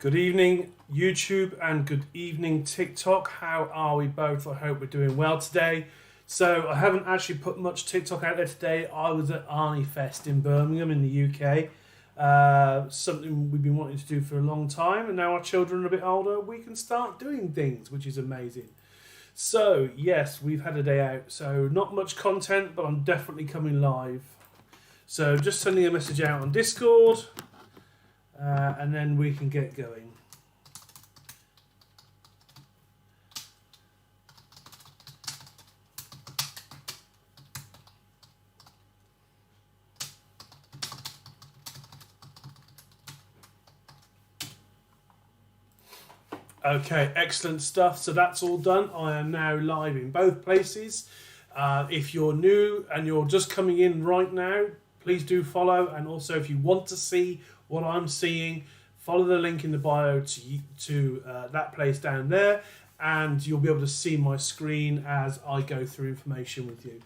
Good evening, YouTube, and good evening, TikTok. How are we both? I hope we're doing well today. So, I haven't actually put much TikTok out there today. I was at Arnie Fest in Birmingham in the UK. Something we've been wanting to do for a long time, and now our children are a bit older, we can start doing things, which is amazing. So, yes, we've had a day out. So, not much content, but I'm definitely coming live. So, just sending a message out on Discord. And then we can get going. Okay, excellent stuff. So that's all done. I am now live in both places. If you're new and you're just coming in right now, please do follow. And also, if you want to see what I'm seeing, follow the link in the bio to that place down there, and you'll be able to see my screen as I go through information with you.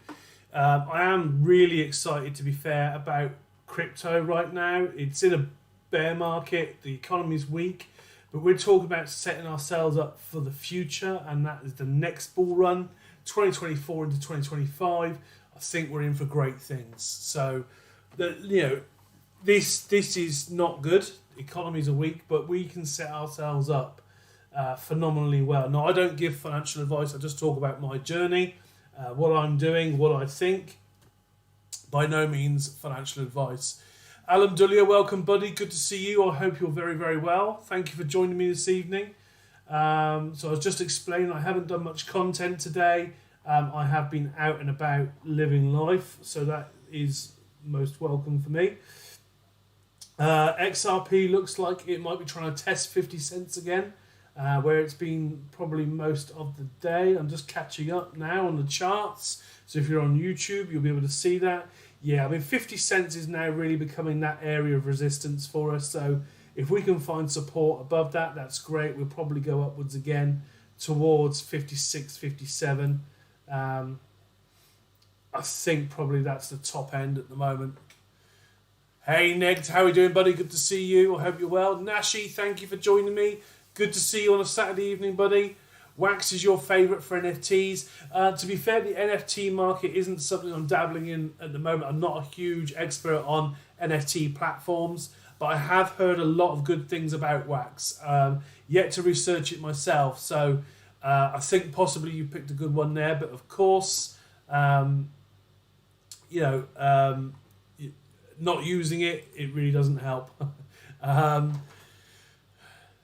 I am really excited, to be fair, about crypto right now. It's in a bear market, the economy's weak, but we're talking about setting ourselves up for the future, and that is the next bull run, 2024 into 2025. I think we're in for great things. So, this is not good. Economies are weak, but we can set ourselves up phenomenally well. Now, I don't give financial advice. I just talk about my journey, what I'm doing, what I think. By no means financial advice. Alan Dullier, welcome, buddy. Good to see you. I hope you're very, very well. Thank you for joining me this evening. So I was just explaining, I haven't done much content today. I have been out and about living life, so that is most welcome for me. XRP looks like it might be trying to test 50 cents again, where it's been probably most of the day. I'm just catching up now on the charts, so if you're on YouTube, you'll be able to see that. Yeah, I mean, 50 cents is now really becoming that area of resistance for us, so if we can find support above that, that's great. We'll probably go upwards again towards 56, 57. I think probably that's the top end at the moment. Hey, Ned, how are you doing, buddy? Good to see you. I hope you're well. Nashi, thank you for joining me. Good to see you on a Saturday evening, buddy. Wax is your favourite for NFTs. To be fair, the NFT market isn't something I'm dabbling in at the moment. I'm not a huge expert on NFT platforms, but I have heard a lot of good things about Wax. Yet to research it myself, so I think possibly you picked a good one there. But of course, not using it really doesn't help.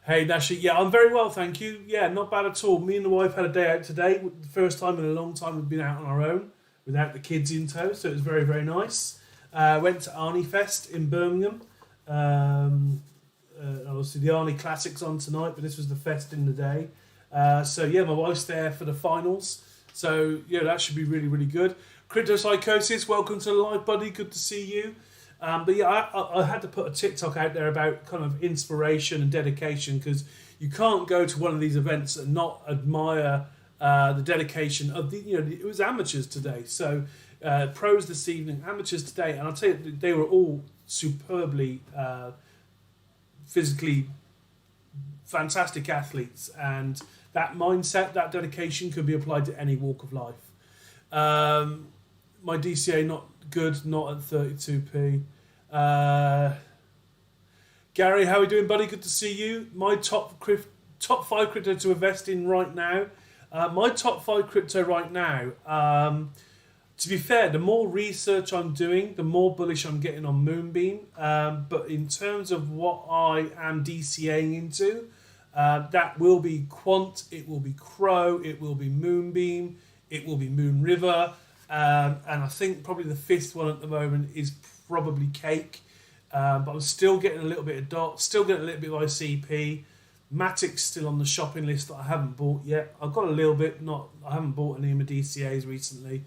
Hey, Nashi, yeah, I'm very well, thank you. Yeah, not bad at all. Me and the wife had a day out today. The first time in a long time we've been out on our own without the kids in tow, so it was very, very nice. Went to Arnie Fest in Birmingham. Obviously, the Arnie Classic's on tonight, but this was the fest in the day. So, yeah, my wife's there for the finals. So, yeah, that should be really, really good. Crypto Psychosis, welcome to the live, buddy. Good to see you. But yeah, I had to put a TikTok out there about kind of inspiration and dedication, because you can't go to one of these events and not admire the dedication of it was amateurs today. So pros this evening, amateurs today, and I'll tell you, they were all superbly physically fantastic athletes, and that mindset, that dedication could be applied to any walk of life. My DCA not good, not at 32p. Gary, how are we doing, buddy? Good to see you. My top 5 crypto to invest in right now. My top 5 crypto right now. To be fair, the more research I'm doing, the more bullish I'm getting on Moonbeam. But in terms of what I am DCAing into, that will be Quant, it will be Crow, it will be Moonbeam, it will be Moon River. And I think probably the 5th one at the moment is probably Cake. But I'm still getting a little bit of DOT, still getting a little bit of ICP. Matic's still on the shopping list that I haven't bought yet. I've got a little bit, I haven't bought any of my DCAs recently.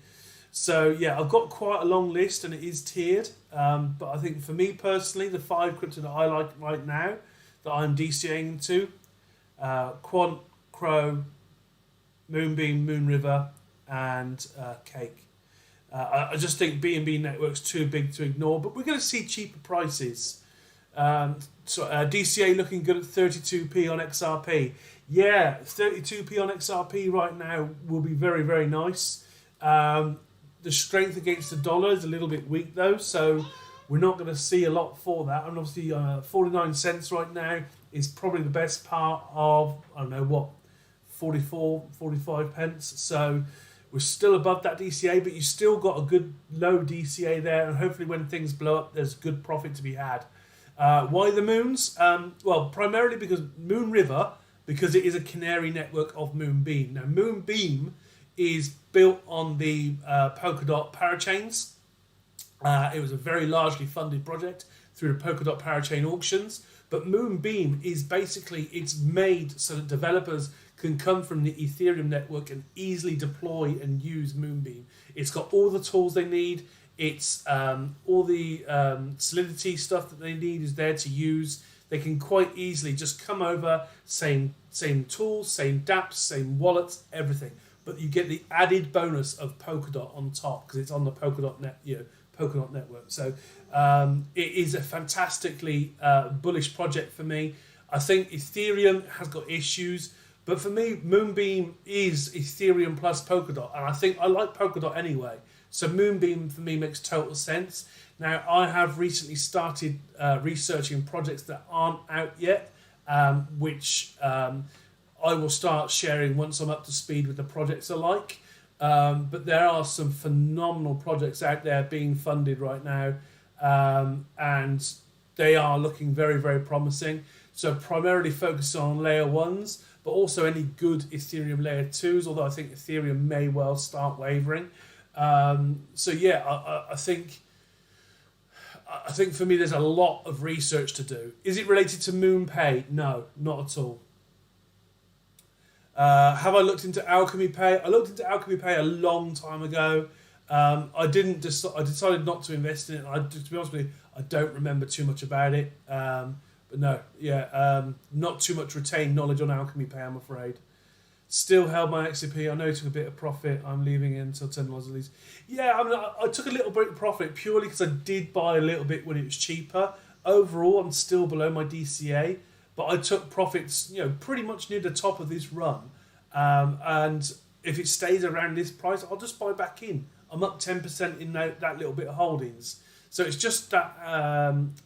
So yeah, I've got quite a long list and it is tiered. But I think for me personally, the 5 crypto that I like right now, that I'm DCAing into, Quant, Crow, Moonbeam, Moon River, and Cake. I just think B&B Network's too big to ignore, but we're going to see cheaper prices DCA looking good at 32p on XRP. Yeah, 32p on XRP right now will be very, very nice. The strength against the dollar is a little bit weak though, so we're not going to see a lot for that. And obviously, 49 cents right now is probably the best part of, I don't know what, 44, 45 pence. So we're still above that DCA, but you still got a good low DCA there, and hopefully when things blow up, there's good profit to be had. Why the moons? Well, primarily because Moon River, because it is a canary network of Moonbeam. Now, Moonbeam is built on the Polkadot parachains. It was a very largely funded project through the Polkadot parachain auctions. But Moonbeam is basically, it's made so that developers can come from the Ethereum network and easily deploy and use Moonbeam. It's got all the tools they need. It's all the Solidity stuff that they need is there to use. They can quite easily just come over, same tools, same dApps, same wallets, everything. But you get the added bonus of Polkadot on top because it's on the Polkadot Polkadot network. So it is a fantastically bullish project for me. I think Ethereum has got issues, but for me, Moonbeam is Ethereum plus Polkadot, and I think I like Polkadot anyway. So Moonbeam for me makes total sense. Now, I have recently started researching projects that aren't out yet, which I will start sharing once I'm up to speed with the projects I like. But there are some phenomenal projects out there being funded right now, and they are looking very, very promising. So primarily focused on layer ones, but also any good Ethereum layer twos, although I think Ethereum may well start wavering. So yeah, I think for me there's a lot of research to do. Is it related to MoonPay? No, not at all. Have I looked into Alchemy Pay? I looked into Alchemy Pay a long time ago. I decided not to invest in it. To be honest with you, I don't remember too much about it. But no, yeah, not too much retained knowledge on Alchemy Pay, I'm afraid. Still held my XCP. I know I took a bit of profit. I'm leaving it until $10 at least. Yeah, I mean, I took a little bit of profit purely because I did buy a little bit when it was cheaper. Overall, I'm still below my DCA, but I took profits, pretty much near the top of this run. And if it stays around this price, I'll just buy back in. I'm up 10% in that little bit of holdings. So it's just that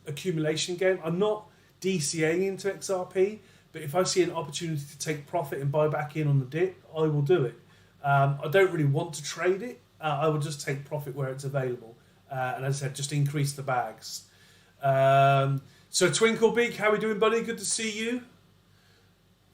accumulation game. I'm not DCAing into XRP, but if I see an opportunity to take profit and buy back in on the dip, I will do it. I don't really want to trade it. I will just take profit where it's available. And as I said, just increase the bags. So Twinklebeak, how are we doing, buddy? Good to see you.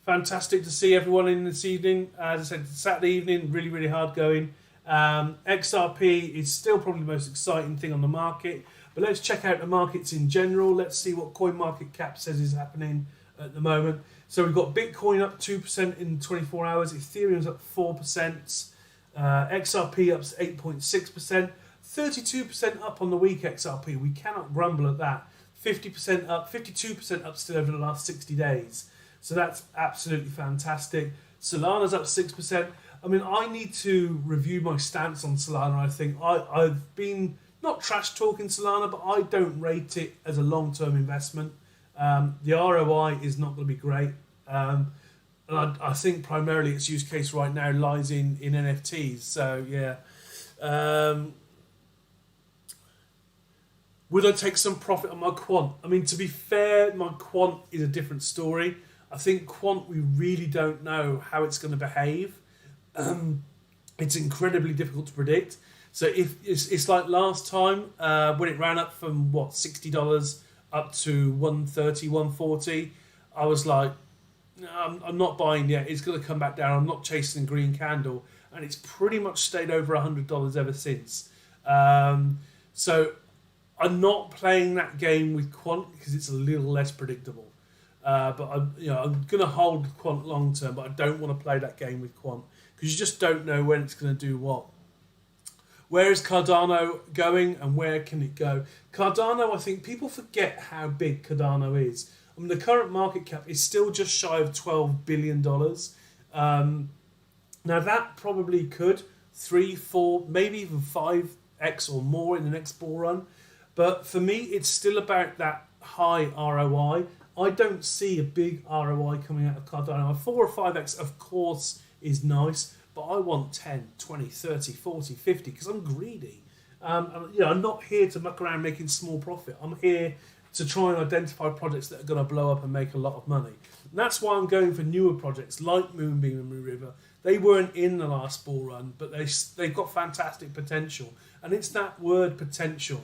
Fantastic to see everyone in this evening. As I said, Saturday evening, really, really hard going. XRP is still probably the most exciting thing on the market. But let's check out the markets in general. Let's see what CoinMarketCap says is happening at the moment. So we've got Bitcoin up 2% in 24 hours. Ethereum's up 4%. XRP up 8.6%. 32% up on the week XRP. We cannot grumble at that. 50% up, 52% up still over the last 60 days. So that's absolutely fantastic. Solana's up 6%. I mean, I need to review my stance on Solana. I think I've been not trash talking Solana, but I don't rate it as a long-term investment. The ROI is not going to be great. And I think primarily its use case right now lies in NFTs. So, yeah. Would I take some profit on my quant? I mean, to be fair, my quant is a different story. I think quant, we really don't know how it's going to behave. It's incredibly difficult to predict. So if it's like last time when it ran up from $60 up to $130, $140, I was like, no, I'm not buying yet. It's going to come back down. I'm not chasing a green candle, and it's pretty much stayed over $100 ever since. So I'm not playing that game with quant because it's a little less predictable. But I'm going to hold quant long term, but I don't want to play that game with quant because you just don't know when it's going to do what. Where is Cardano going and where can it go? Cardano, I think people forget how big Cardano is. I mean, the current market cap is still just shy of $12 billion. Now, that probably could 3, 4, maybe even 5x or more in the next bull run. But for me, it's still about that high ROI. I don't see a big ROI coming out of Cardano. 4 or 5x, of course, is nice, but I want 10, 20, 30, 40, 50 because I'm greedy. I'm not here to muck around making small profit. I'm here to try and identify projects that are going to blow up and make a lot of money. And that's why I'm going for newer projects like Moonbeam and Moon River. They weren't in the last bull run, but they've got fantastic potential. And it's that word potential.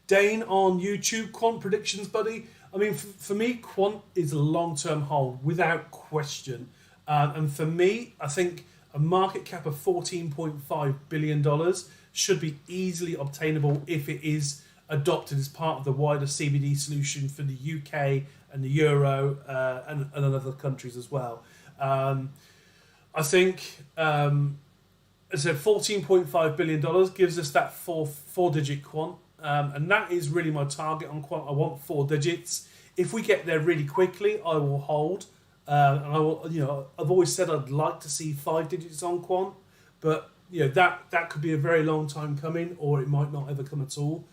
Dane on YouTube, quant predictions, buddy. I mean, for me, quant is a long-term hold without question. And for me, I think a market cap of $14.5 billion should be easily obtainable if it is adopted as part of the wider CBD solution for the UK and the Euro and other countries as well. I think, as I said, $14.5 billion gives us that four-digit quant. And that is really my target on quant. I want 4 digits. If we get there really quickly, I will hold. And I will, I've always said I'd like to see 5 digits on quant, but that could be a very long time coming, or it might not ever come at all.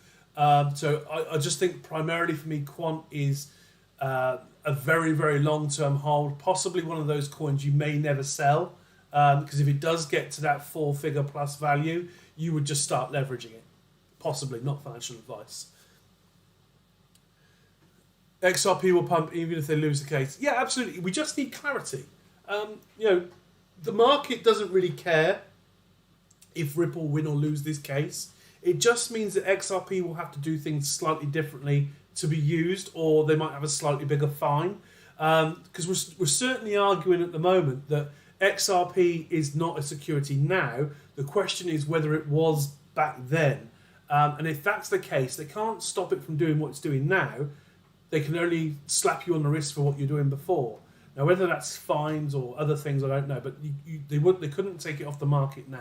So I just think primarily for me, quant is a very, very long-term hold. Possibly one of those coins you may never sell, because if it does get to that 4-figure plus value, you would just start leveraging it. Possibly, not financial advice. XRP will pump even if they lose the case. Yeah, absolutely. We just need clarity. The market doesn't really care if Ripple win or lose this case. It just means that XRP will have to do things slightly differently to be used, or they might have a slightly bigger fine. Because we're certainly arguing at the moment that XRP is not a security now. The question is whether it was back then. And if that's the case, they can't stop it from doing what it's doing now. They can only slap you on the wrist for what you're doing before. Now, whether that's fines or other things, I don't know. But they couldn't take it off the market now.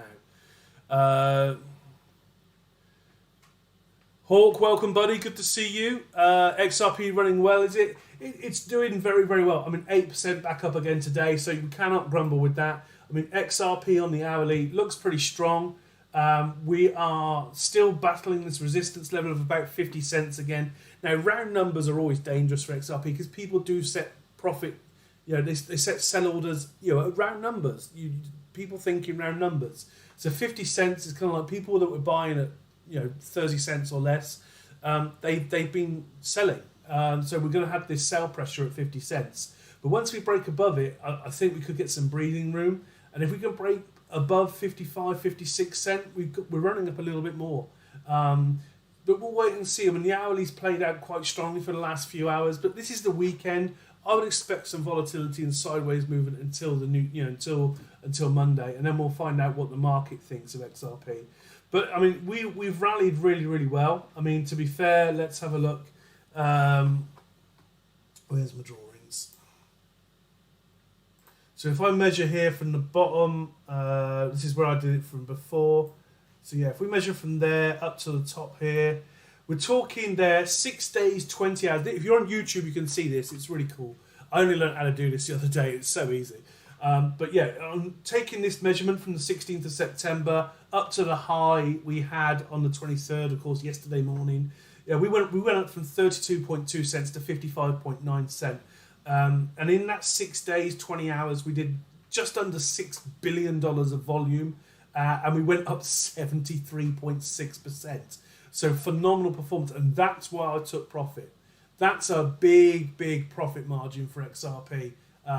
Hawk, welcome, buddy. Good to see you. XRP running well, is it? It's doing very, very well. I mean, 8% back up again today, so you cannot grumble with that. I mean, XRP on the hourly looks pretty strong. We are still battling this resistance level of about 50 cents again. Now, round numbers are always dangerous for XRP because people do set profit. They set sell orders. At round numbers. People think in round numbers. So 50 cents is kind of like people that were buying at 30 cents or less. They've been selling. So we're going to have this sell pressure at 50 cents. But once we break above it, I think we could get some breathing room. And if we can break above 55, 56 cent, we're running up a little bit more. But we'll wait and see. I mean, the hourly's played out quite strongly for the last few hours, but this is the weekend. I would expect some volatility and sideways movement until until Monday, and then we'll find out what the market thinks of XRP. But I mean, we've rallied really, really well. I mean, to be fair, let's have a look. Where's my drawings? So if I measure here from the bottom, this is where I did it from before. So yeah, if we measure from there up to the top here, we're talking there 6 days, 20 hours. If you're on YouTube, you can see this. It's really cool. I only learned how to do this the other day. It's so easy. But yeah, I'm taking this measurement from the 16th of September up to the high we had on the 23rd, of course, yesterday morning. Yeah, we went up from 32.2 cents to 55.9 cents. And in that 6 days, 20 hours, we did just under $6 billion of volume. And we went up 73.6%. So phenomenal performance. And that's why I took profit. That's a big, big profit margin for XRP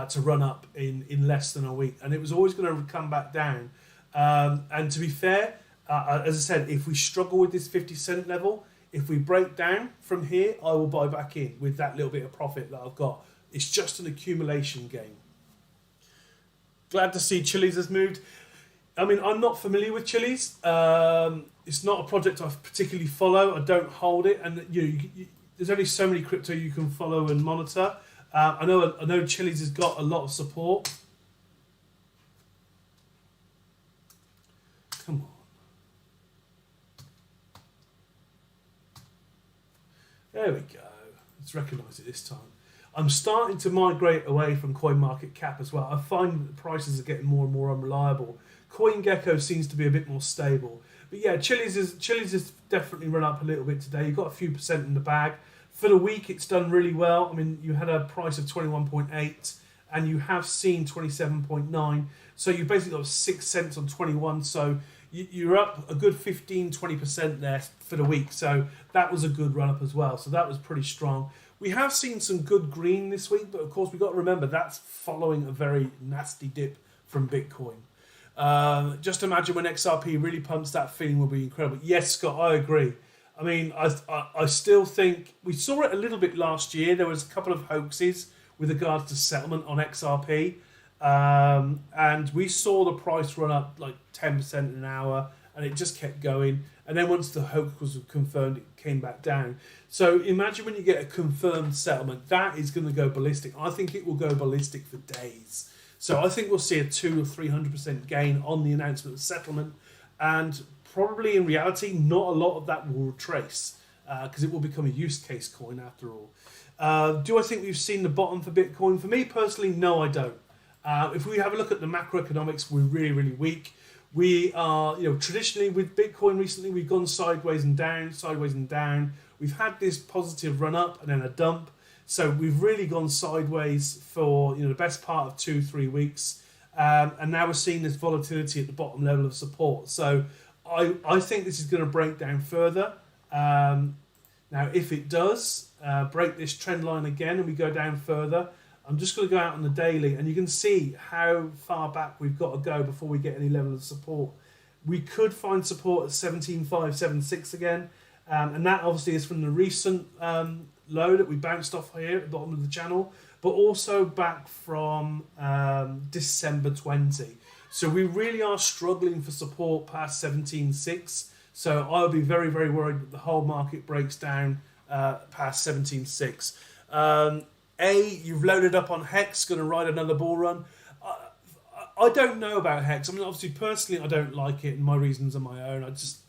to run up in less than a week. And it was always going to come back down. And to be fair, as I said, if we struggle with this 50 cent level, if we break down from here, I will buy back in with that little bit of profit that I've got. It's just an accumulation game. Glad to see Chiliz has moved. I mean, I'm not familiar with Chiliz. It's not a project I particularly follow. I don't hold it. And there's only so many crypto you can follow and monitor. I know Chiliz has got a lot of support. Come on. There we go. Let's recognise it this time. I'm starting to migrate away from CoinMarketCap as well. I find that the prices are getting more and more unreliable. CoinGecko seems to be a bit more stable. But yeah, Chiliz has definitely run up a little bit today. You've got a few percent in the bag. For the week, it's done really well. I mean, you had a price of 21.8 and you have seen 27.9. So you basically got 6 cents on 21. So you're up a good 15-20% there for the week. So that was a good run up as well. So that was pretty strong. We have seen some good green this week, but of course we've got to remember that's following a very nasty dip from Bitcoin. Just imagine when XRP really pumps, that feeling will be incredible. Yes, Scott, I agree. I mean, I still think we saw it a little bit last year. There was a couple of hoaxes with regards to settlement on XRP. And we saw the price run up like 10% an hour, and it just kept going. And then once the hoax was confirmed, it came back down. So imagine when you get a confirmed settlement, that is going to go ballistic. I think it will go ballistic for days. So I think we'll see a 200 or 300% gain on the announcement of settlement, and probably in reality, not a lot of that will retrace because it will become a use case coin after all. Do I think we've seen the bottom for Bitcoin? For me personally, no, I don't. If we have a look at the macroeconomics, we're really, really weak. We are, traditionally with Bitcoin recently, we've gone sideways and down, sideways and down. We've had this positive run up and then a dump. So we've really gone sideways for the best part of 2-3 weeks. And now we're seeing this volatility at the bottom level of support. So I think this is going to break down further. Now, if it does break this trend line again and we go down further, I'm just going to go out on the daily, and you can see how far back we've got to go before we get any level of support. We could find support at 17.576 again, and that obviously is from the recent low that we bounced off here at the bottom of the channel, but also back from December 20. So we really are struggling for support past 17.6. So I'll be very, very worried that the whole market breaks down past 17.6. You've loaded up on Hex, going to ride another bull run. I don't know about Hex. I mean, obviously, personally, I don't like it, and my reasons are my own. I just,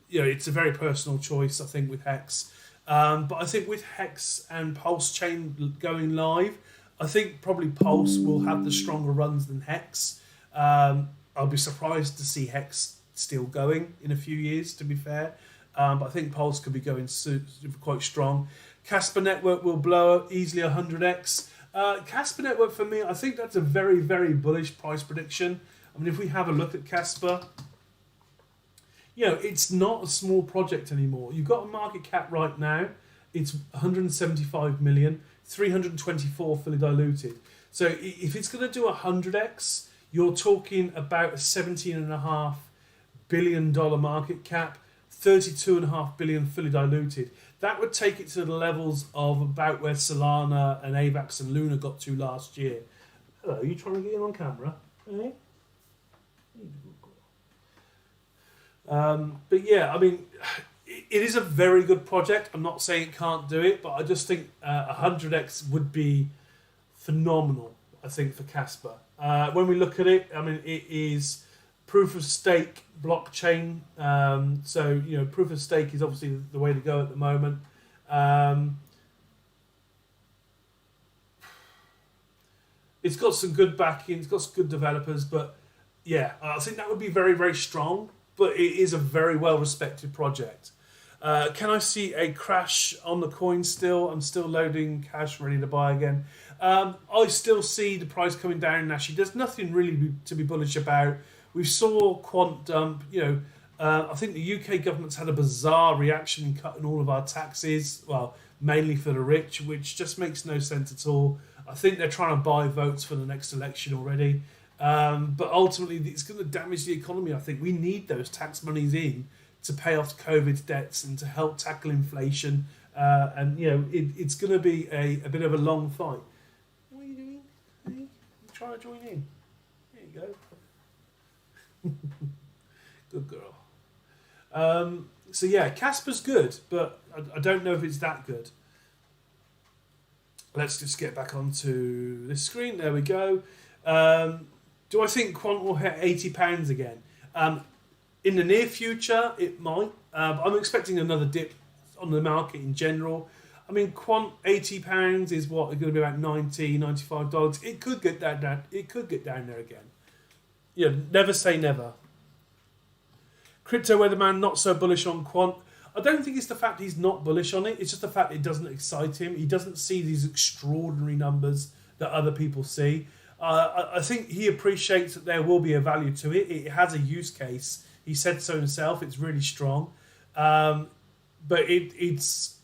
it's a very personal choice, I think, with Hex. But I think with Hex and Pulse Chain going live, I think probably Pulse will have the stronger runs than Hex. I'll be surprised to see Hex still going in a few years, to be fair. But I think Pulse could be going quite strong. Casper Network will blow easily 100x. Casper Network, for me, I think that's a very, very bullish price prediction. I mean, if we have a look at Casper, it's not a small project anymore. You've got a market cap right now. It's 175 million, 324 fully diluted. So if it's going to do 100x, you're talking about a $17.5 billion market cap, 32.5 billion fully diluted. That would take it to the levels of about where Solana and AVAX and Luna got to last year. Hello, are you trying to get in on camera? Eh? But yeah, I mean, it is a very good project. I'm not saying it can't do it, but I just think 100x would be phenomenal, I think, for Casper. When we look at it, I mean, it is proof of stake blockchain. So, proof of stake is obviously the way to go at the moment. It's got some good backing, it's got some good developers, but yeah, I think that would be very, very strong, but it is a very well-respected project. Can I see a crash on the coin still? I'm still loading cash, ready to buy again. I still see the price coming down, Nashi. There's nothing really to be bullish about. We saw Quant dump, I think the UK government's had a bizarre reaction in cutting all of our taxes, well, mainly for the rich, which just makes no sense at all. I think they're trying to buy votes for the next election already. But ultimately, it's going to damage the economy, I think. We need those tax monies in to pay off COVID debts and to help tackle inflation. And, it's going to be a bit of a long fight. What are you doing? Hey, you trying to join in? There you go. Good girl. So yeah, Casper's good, but I don't know if it's that good. Let's just get back onto this screen. There we go. Do I think Quant will hit £80 again? In the near future, it might. I'm expecting another dip on the market in general. I mean, Quant £80 is what? It's going to be about $90, $95. It could get down. It could get down there again. Yeah, never say never. Crypto Weatherman, not so bullish on Quant. I don't think it's the fact he's not bullish on it. It's just the fact it doesn't excite him. He doesn't see these extraordinary numbers that other people see. I think he appreciates that there will be a value to it. It has a use case. He said so himself. It's really strong. But he's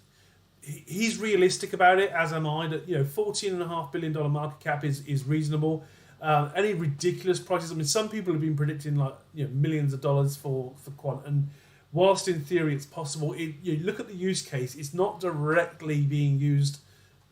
realistic about it, as am I. That $14.5 billion market cap is reasonable. Any ridiculous prices? I mean, some people have been predicting millions of dollars for Quant, and whilst in theory it's possible, you look at the use case. It's not directly being used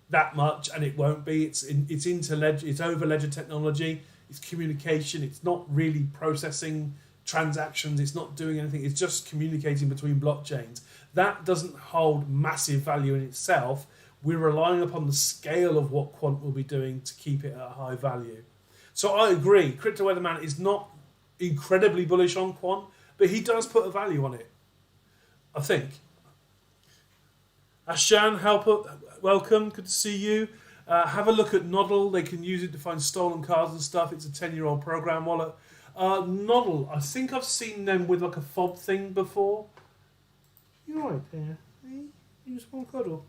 that much, and it won't be. It's over ledger technology. It's communication. It's not really processing transactions. It's not doing anything. It's just communicating between blockchains. That doesn't hold massive value in itself. We're relying upon the scale of what Quant will be doing to keep it at a high value. So I agree. Crypto Weatherman is not incredibly bullish on Quant, but he does put a value on it, I think. Ashan, welcome. Good to see you. Have a look at Noddle. They can use it to find stolen cars and stuff. It's a 10-year-old program wallet. Noddle, I think I've seen them with like a fob thing before. You're right there. You just want to cuddle.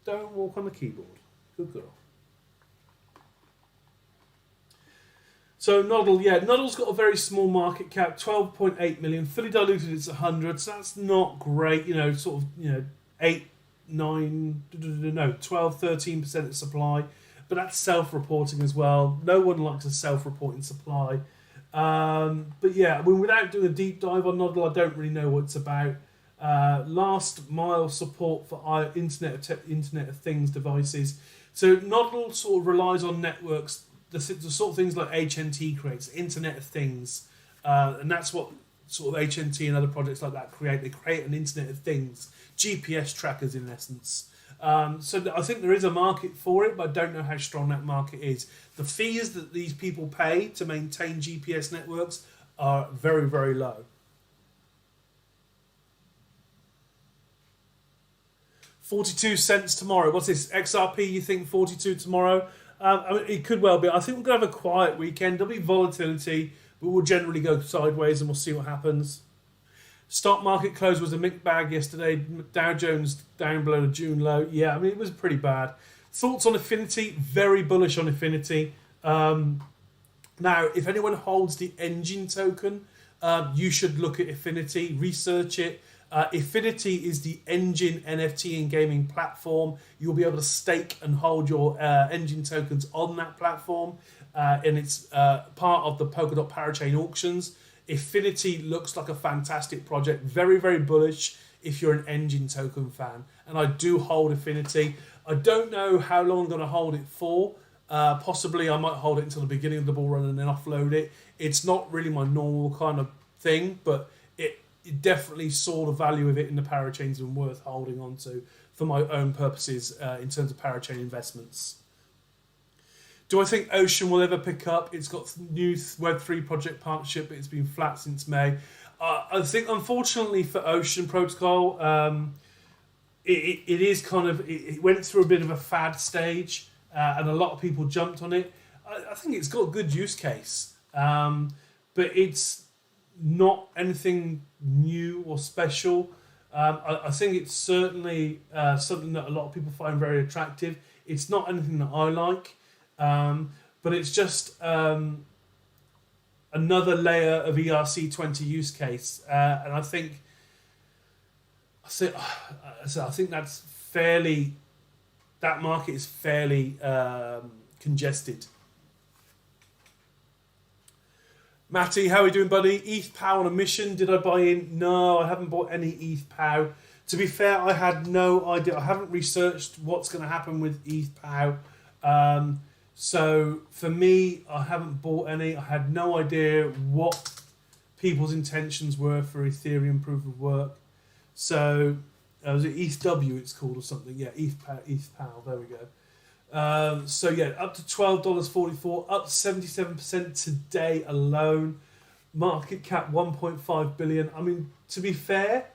Don't walk on the keyboard. Good girl. So Noddle, Noddle's got a very small market cap, 12.8 million. Fully diluted, it's 100. So that's not great. 8, 9, 12, 13% of supply. But that's self-reporting as well. No one likes a self-reporting supply. Without doing a deep dive on Noddle, I don't really know what it's about. Last mile support for Internet of Things devices. So Noddle sort of relies on networks, the sort of things like HNT creates, Internet of Things, and that's what sort of HNT and other projects like that create. They create an Internet of Things, GPS trackers in essence. So I think there is a market for it, but I don't know how strong that market is. The fees that these people pay to maintain GPS networks are very, very low. 42 cents tomorrow. What's this? XRP, you think 42 tomorrow? It could well be. I think we're going to have a quiet weekend. There'll be volatility, but we'll generally go sideways and we'll see what happens. Stock market close was a mixed bag yesterday. Dow Jones down below the June low. Yeah, it was pretty bad. Thoughts on Affinity? Very bullish on Affinity. Now, if anyone holds the Engine token, you should look at Affinity, research it. Affinity is the Engine NFT and gaming platform. You'll be able to stake and hold your Engine tokens on that platform, and it's part of the Polkadot Parachain auctions. Affinity looks like a fantastic project. Very, very bullish if you're an Engine token fan. And I do hold Affinity. I don't know how long I'm going to hold it for. Possibly I might hold it until the beginning of the bull run and then offload it. It's not really my normal kind of thing, but it definitely saw the value of it in the parachains and worth holding on to for my own purposes in terms of parachain investments. Do I think Ocean will ever pick up? It's got new Web3 project partnership, but it's been flat since May. I think, unfortunately for Ocean Protocol, it is kind of, it went through a bit of a fad stage, and a lot of people jumped on it. I think it's got a good use case, but it's not anything new or special. I think it's certainly something that a lot of people find very attractive. It's not anything that I like. But it's just another layer of ERC20 use case, and I think that's fairly, that market is fairly congested. Matty, how are we doing, buddy? ETH POW on a mission. Did I buy in? No, I haven't bought any ETH POW. To be fair, I had no idea. I haven't researched what's going to happen with ETH POW. So for me, I haven't bought any. I had no idea what people's intentions were for Ethereum proof of work. So was it ETHW it's called or something? Yeah, ETH POW. There we go. So yeah, up to $12.44, up 77% today alone. Market cap 1.5 billion. I mean, to be fair,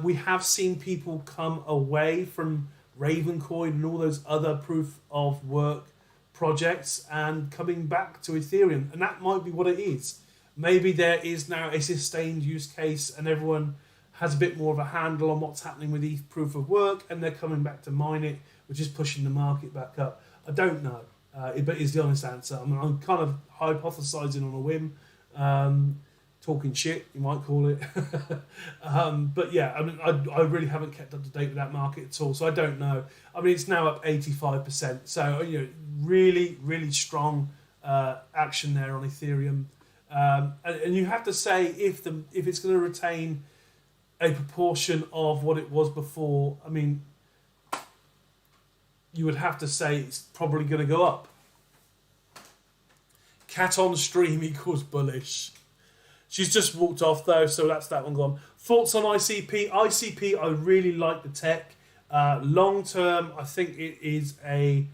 we have seen people come away from Ravencoin and all those other proof of work projects and coming back to Ethereum, and that might be what it is. maybe there is now a sustained use case and everyone has a bit more of a handle on what's happening with ETH proof of work and they're coming back to mine it, which is pushing the market back up. I don't know, but is the honest answer. I mean, I'm kind of hypothesizing on a whim, talking shit, you might call it. But yeah, I mean, I really haven't kept up to date with that market at all, so I don't know. I mean, it's now up 85%, so really, really strong action there on Ethereum. And you have to say if it's going to retain a proportion of what it was before, I mean, you would have to say it's probably going to go up. Cat on stream equals bullish. She's just walked off though, so that's that one gone. Thoughts on ICP? ICP, I really like the tech. Long term, I think it is a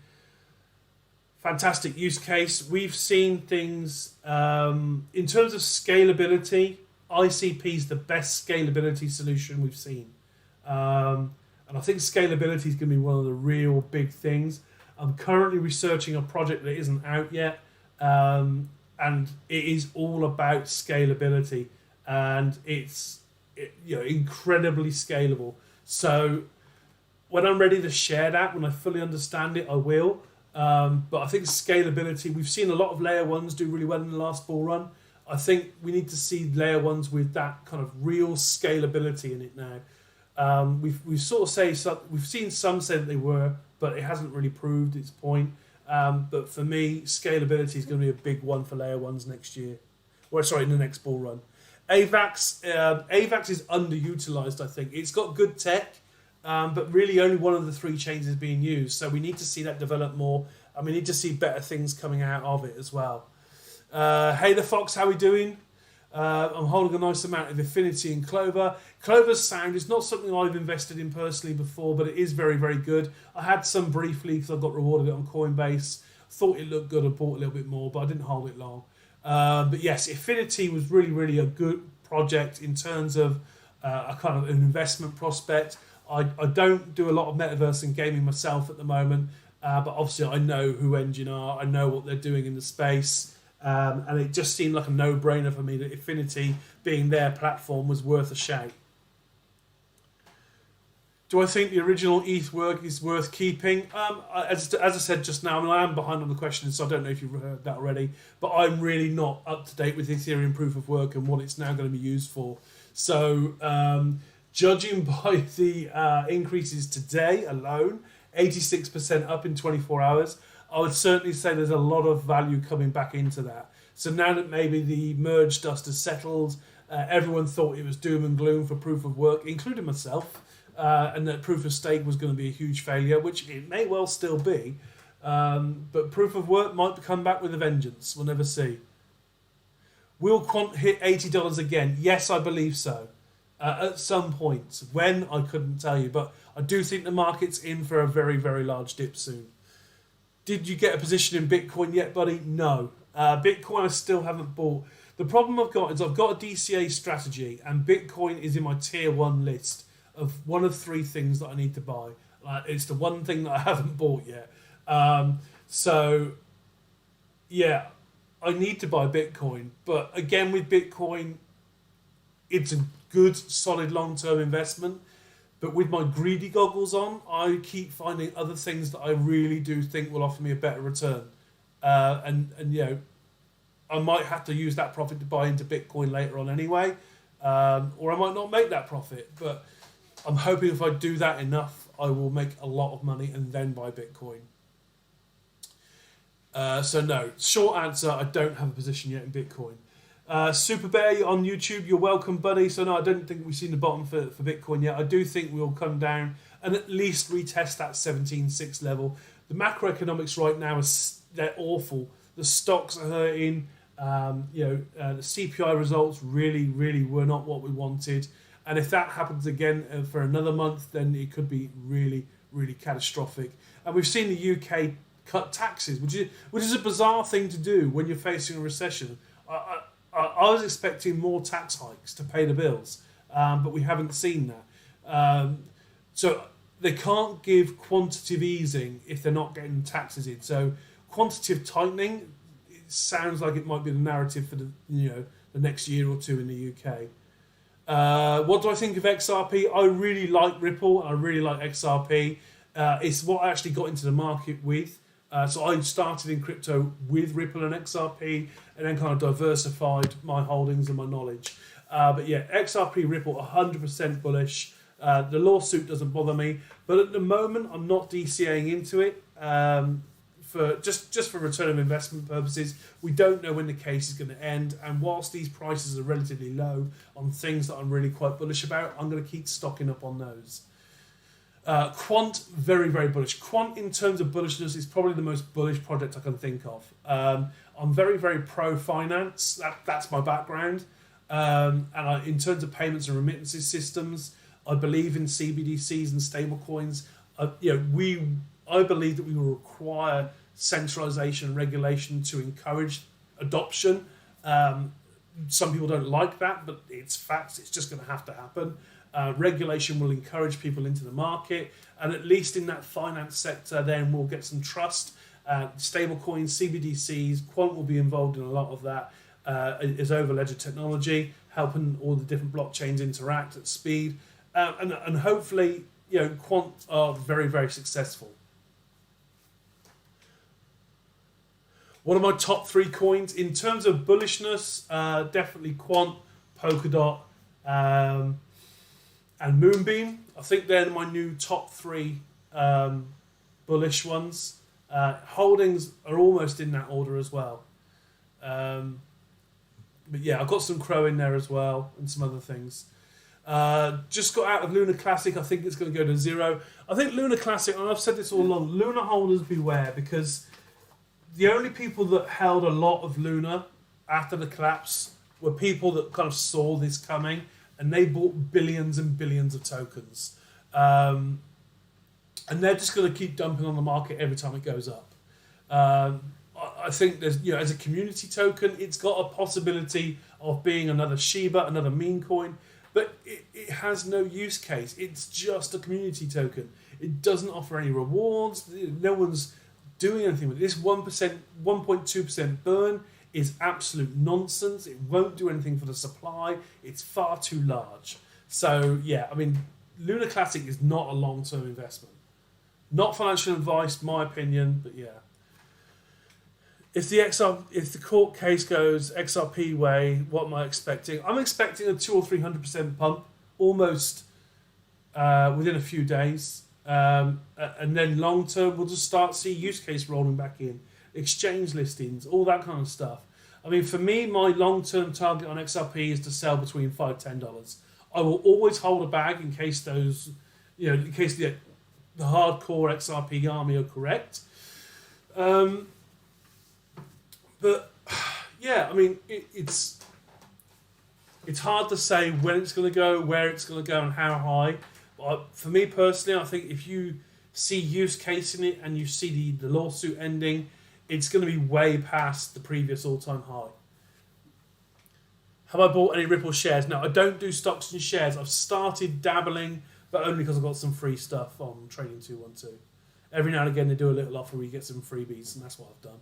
fantastic use case. We've seen things in terms of scalability. ICP is the best scalability solution we've seen. And I think scalability is going to be one of the real big things. I'm currently researching a project that isn't out yet, and it is all about scalability, and it's incredibly scalable. So when I'm ready to share that, when I fully understand it, I will. But I think scalability, we've seen a lot of layer ones do really well in the last bull run. I think we need to see layer ones with that kind of real scalability in it now. We've seen some say that they were, but it hasn't really proved its point. But for me, scalability is going to be a big one for layer ones next year. In the next bull run. AVAX is underutilized, I think. It's got good tech, but really only one of the 3 chains is being used. So we need to see that develop more, and we need to see better things coming out of it as well. Hey the Fox, how we doing? I'm holding a nice amount of Affinity in Clover. Clover's sound is not something I've invested in personally before, but it is very, very good. I had some briefly because I got rewarded it on Coinbase. Thought it looked good, I bought a little bit more, but I didn't hold it long. But yes, Affinity was really, really a good project in terms of a kind of an investment prospect. I don't do a lot of Metaverse and gaming myself at the moment, but obviously I know who Engine are, I know what they're doing in the space. And it just seemed like a no-brainer for me that Affinity, being their platform, was worth a shout. Do I think the original ETH work is worth keeping? As I said just now, I mean, I am behind on the questions, so I don't know if you've heard that already, but I'm really not up to date with Ethereum proof of work and what it's now going to be used for. So, judging by the increases today alone, 86% up in 24 hours, I would certainly say there's a lot of value coming back into that. So now that maybe the merge dust has settled, everyone thought it was doom and gloom for proof of work, including myself, and that proof of stake was going to be a huge failure, which it may well still be. But proof of work might come back with a vengeance. We'll never see. Will Quant hit $80 again? Yes, I believe so. At some point. When, I couldn't tell you. But I do think the market's in for a very, very large dip soon. Did you get a position in Bitcoin yet, buddy? No. Bitcoin I still haven't bought. The problem I've got is I've got a DCA strategy, and Bitcoin is in my tier 1 list of one of 3 things that I need to buy. It's the one thing that I haven't bought yet. So, yeah, I need to buy Bitcoin. But again, with Bitcoin, it's a good, solid long-term investment. But with my greedy goggles on, I keep finding other things that I really do think will offer me a better return. And I might have to use that profit to buy into Bitcoin later on anyway. Or I might not make that profit. But I'm hoping if I do that enough, I will make a lot of money and then buy Bitcoin. So no, short answer, I don't have a position yet in Bitcoin. Super Bear on YouTube, you're welcome, buddy. So no, I don't think we've seen the bottom for Bitcoin yet. I do think we'll come down and at least retest that 17.6 level. The macroeconomics right now they're awful. The stocks are hurting. The CPI results really, really were not what we wanted. And if that happens again for another month, then it could be really, really catastrophic. And we've seen the UK cut taxes, which is a bizarre thing to do when you're facing a recession. I was expecting more tax hikes to pay the bills, but we haven't seen that. So they can't give quantitative easing if they're not getting taxes in. So quantitative tightening, it sounds like it might be the narrative for the the next year or two in the UK. What do I think of XRP? I really like Ripple. I really like XRP. It's what I actually got into the market with. So I started in crypto with Ripple and XRP, and then kind of diversified my holdings and my knowledge. But yeah, XRP, Ripple, 100% bullish. The lawsuit doesn't bother me, but at the moment I'm not DCAing into it. For just for return of investment purposes, we don't know when the case is going to end, and whilst these prices are relatively low on things that I'm really quite bullish about, I'm going to keep stocking up on those. Quant, very, very bullish. Quant, in terms of bullishness, is probably the most bullish project I can think of. I'm very, very pro-finance. That's my background. In terms of payments and remittances systems, I believe in CBDCs and stablecoins. I believe that we will require centralization and regulation to encourage adoption. Some people don't like that, but it's facts. It's just going to have to happen. Regulation will encourage people into the market, and at least in that finance sector, then we'll get some trust. Stablecoins, CBDCs, Quant will be involved in a lot of that. Is over-ledger technology, helping all the different blockchains interact at speed, and hopefully, Quant are very, very successful. One of my top 3 coins in terms of bullishness, definitely Quant, Polkadot, and Moonbeam. I think they're my new top 3 bullish ones. Holdings are almost in that order as well. But yeah, I've got some Crow in there as well and some other things. Just got out of Luna Classic. I think it's going to go to 0. I think Luna Classic, and I've said this all along, Luna holders beware, because the only people that held a lot of Luna after the collapse were people that kind of saw this coming, and they bought billions and billions of tokens. And they're just going to keep dumping on the market every time it goes up. I think there's, as a community token, it's got a possibility of being another Shiba, another meme coin, but it has no use case. It's just a community token. It doesn't offer any rewards. No one's doing anything with it. This 1%, 1.2% burn is absolute nonsense. It won't do anything for the supply. It's far too large. So yeah, I mean, Luna Classic is not a long-term investment. Not financial advice, my opinion, but yeah. If the court case goes XRP way, what am I expecting? I'm expecting a 200 or 300% pump, almost within a few days, and then long term we'll just start to see use case rolling back in, exchange listings, all that kind of stuff. I mean, for me, my long term target on XRP is to sell between $5-10. I will always hold a bag in case those, in case the hardcore XRP army are correct. But yeah, I mean, it's hard to say when it's going to go, where it's going to go, and how high. But for me personally, I think if you see use case in it and you see the lawsuit ending, it's going to be way past the previous all-time high. Have I bought any Ripple shares? No, I don't do stocks and shares. I've started dabbling, but only because I've got some free stuff on Trading 212. Every now and again, they do a little offer where you get some freebies, and that's what I've done.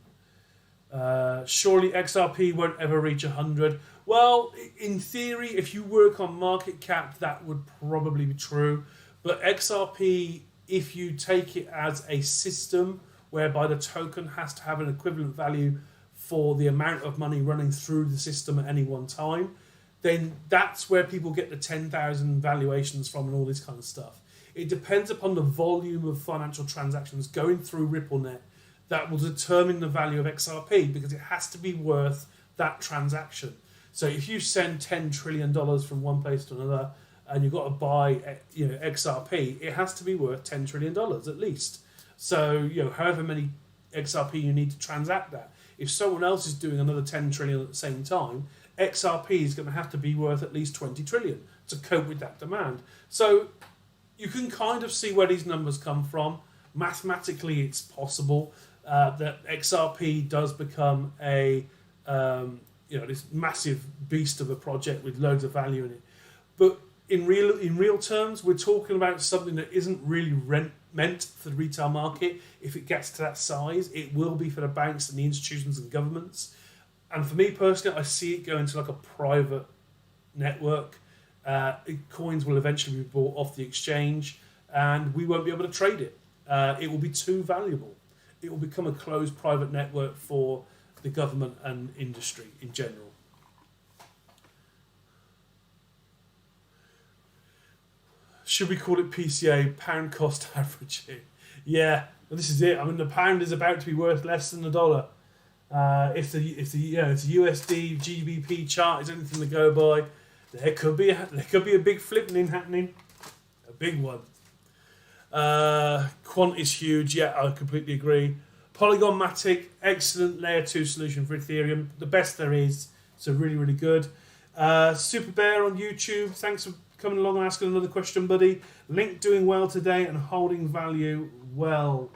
Surely XRP won't ever reach 100. Well, in theory, if you work on market cap, that would probably be true. But XRP, if you take it as a system whereby the token has to have an equivalent value for the amount of money running through the system at any one time, then that's where people get the 10,000 valuations from and all this kind of stuff. It depends upon the volume of financial transactions going through RippleNet that will determine the value of XRP, because it has to be worth that transaction. So if you send $10 trillion from one place to another and you've got to buy XRP, it has to be worth $10 trillion at least. So however many XRP you need to transact that. If someone else is doing another 10 trillion at the same time, XRP is going to have to be worth at least 20 trillion to cope with that demand. So you can kind of see where these numbers come from. Mathematically, it's possible that XRP does become a this massive beast of a project with loads of value in it. But in real terms, we're talking about something that isn't really meant for the retail market. If it gets to that size, it will be for the banks and the institutions and governments. And for me personally, I see it going to like a private network. Coins will eventually be bought off the exchange, and we won't be able to trade it. It will be too valuable. It will become a closed private network for the government and industry in general. Should we call it PCA, pound cost averaging? Yeah, well, this is it. I mean, the pound is about to be worth less than the dollar. If the USD GBP chart is anything to go by, there could be a big flipping happening, a big one. Quant is huge. Yeah, I completely agree. Polygon Matic, excellent layer 2 solution for Ethereum, the best there is. So really, really good. Super Bear on YouTube, thanks for coming along and asking another question, buddy. Link doing well today and holding value well.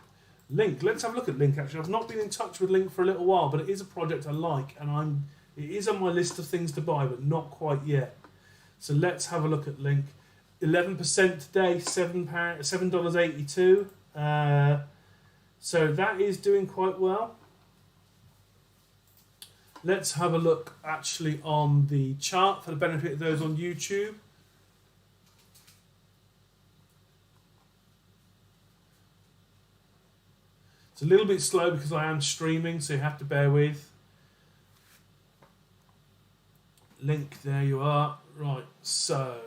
Link, let's have a look at Link. Actually, I've not been in touch with Link for a little while, but it is a project I like, and it is on my list of things to buy, but not quite yet. So let's have a look at Link. 11% today, $7.82. So that is doing quite well. Let's have a look actually on the chart for the benefit of those on YouTube. It's a little bit slow because I am streaming, so you have to bear with. Link, there you are. Right, so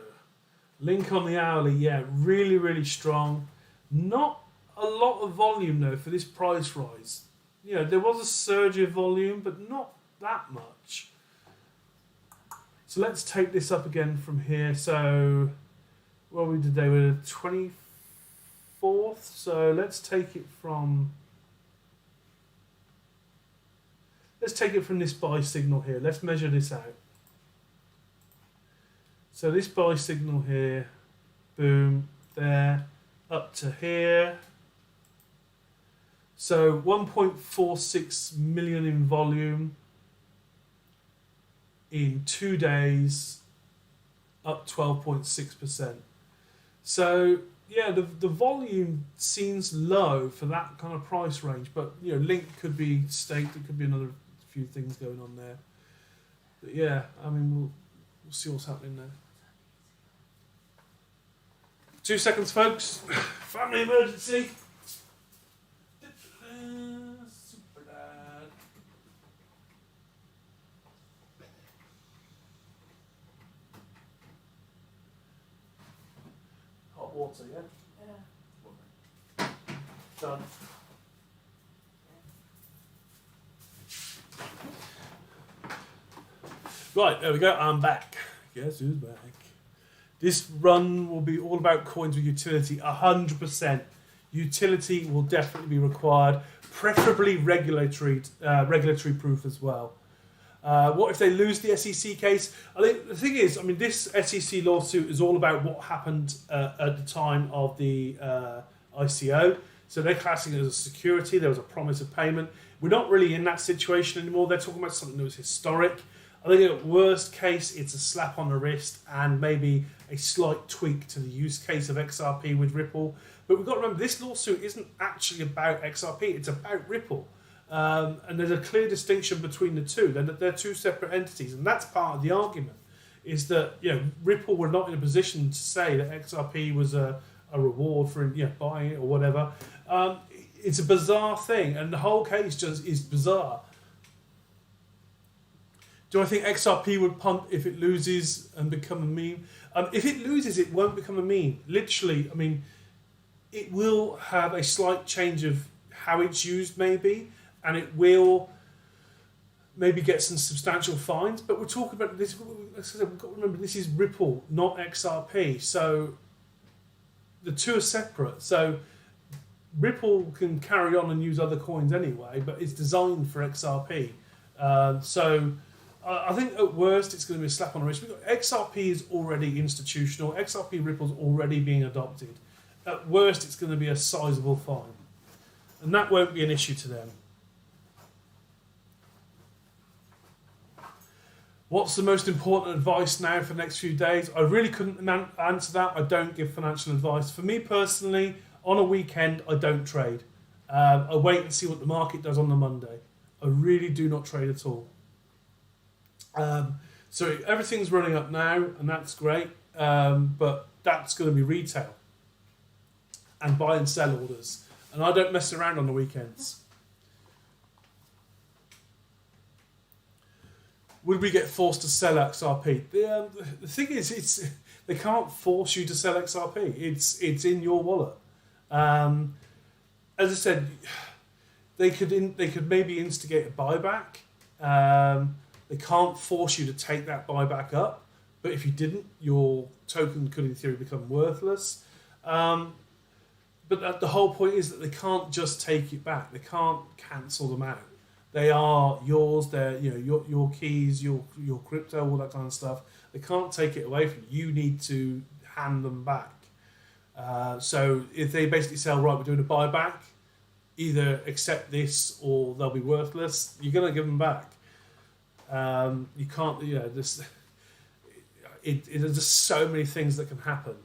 Link on the hourly, yeah, really, really strong. Not a lot of volume though for this price rise. You know, there was a surge of volume, but not that much. So let's take this up again from here. So, what we did today? We're the 24th. So let's take it from. Let's take it from this buy signal here. Let's measure this out. So this buy signal here, boom, there, up to here. So 1.46 million in volume in 2 days, up 12.6%. So yeah, the volume seems low for that kind of price range, but you know, Link could be staked. It could be another few things going on there. But yeah, I mean, we'll see what's happening there. 2 seconds, folks. Family emergency. Super dad. Hot water, yeah? Yeah. Done. Right, there we go. I'm back. Guess who's back? This run will be all about coins with utility, 100%. Utility will definitely be required, preferably regulatory proof as well. What if they lose the SEC case? I think the thing is, I mean, this SEC lawsuit is all about what happened at the time of the ICO. So they're classing it as a security. There was a promise of payment. We're not really in that situation anymore. They're talking about something that was historic. I think at worst case, it's a slap on the wrist and maybe a slight tweak to the use case of XRP with Ripple. But we've got to remember, this lawsuit isn't actually about XRP, it's about Ripple. And there's a clear distinction between the two. They're two separate entities, and that's part of the argument, is that Ripple were not in a position to say that XRP was a reward for buying it or whatever. It's a bizarre thing, and the whole case just is bizarre. Do I think XRP would pump if it loses and become a meme? If it loses, it won't become a meme. Literally, I mean, it will have a slight change of how it's used maybe, and it will maybe get some substantial fines. But we're talking about this, as I said, we've got to remember this is Ripple, not XRP. So the two are separate. So Ripple can carry on and use other coins anyway, but it's designed for XRP. I think at worst it's going to be a slap on the wrist. XRP is already institutional. XRP Ripple's already being adopted. At worst, it's going to be a sizable fine. And that won't be an issue to them. What's the most important advice now for the next few days? I really couldn't answer that. I don't give financial advice. For me personally, on a weekend, I don't trade. I wait and see what the market does on the Monday. I really do not trade at all. So everything's running up now, and that's great. But that's going to be retail and buy and sell orders, and I don't mess around on the weekends. Would we get forced to sell XRP? The thing is, they can't force you to sell XRP. It's in your wallet. As I said, they could maybe instigate a buyback. They can't force you to take that buyback up, but if you didn't, your token could in theory become worthless. But the whole point is that they can't just take it back. They can't cancel them out. They are yours. They're your keys, your crypto, all that kind of stuff. They can't take it away from you. You need to hand them back. So if they basically say, right, we're doing a buyback, either accept this or they'll be worthless. You're going to give them back. You can't. There's just so many things that can happen.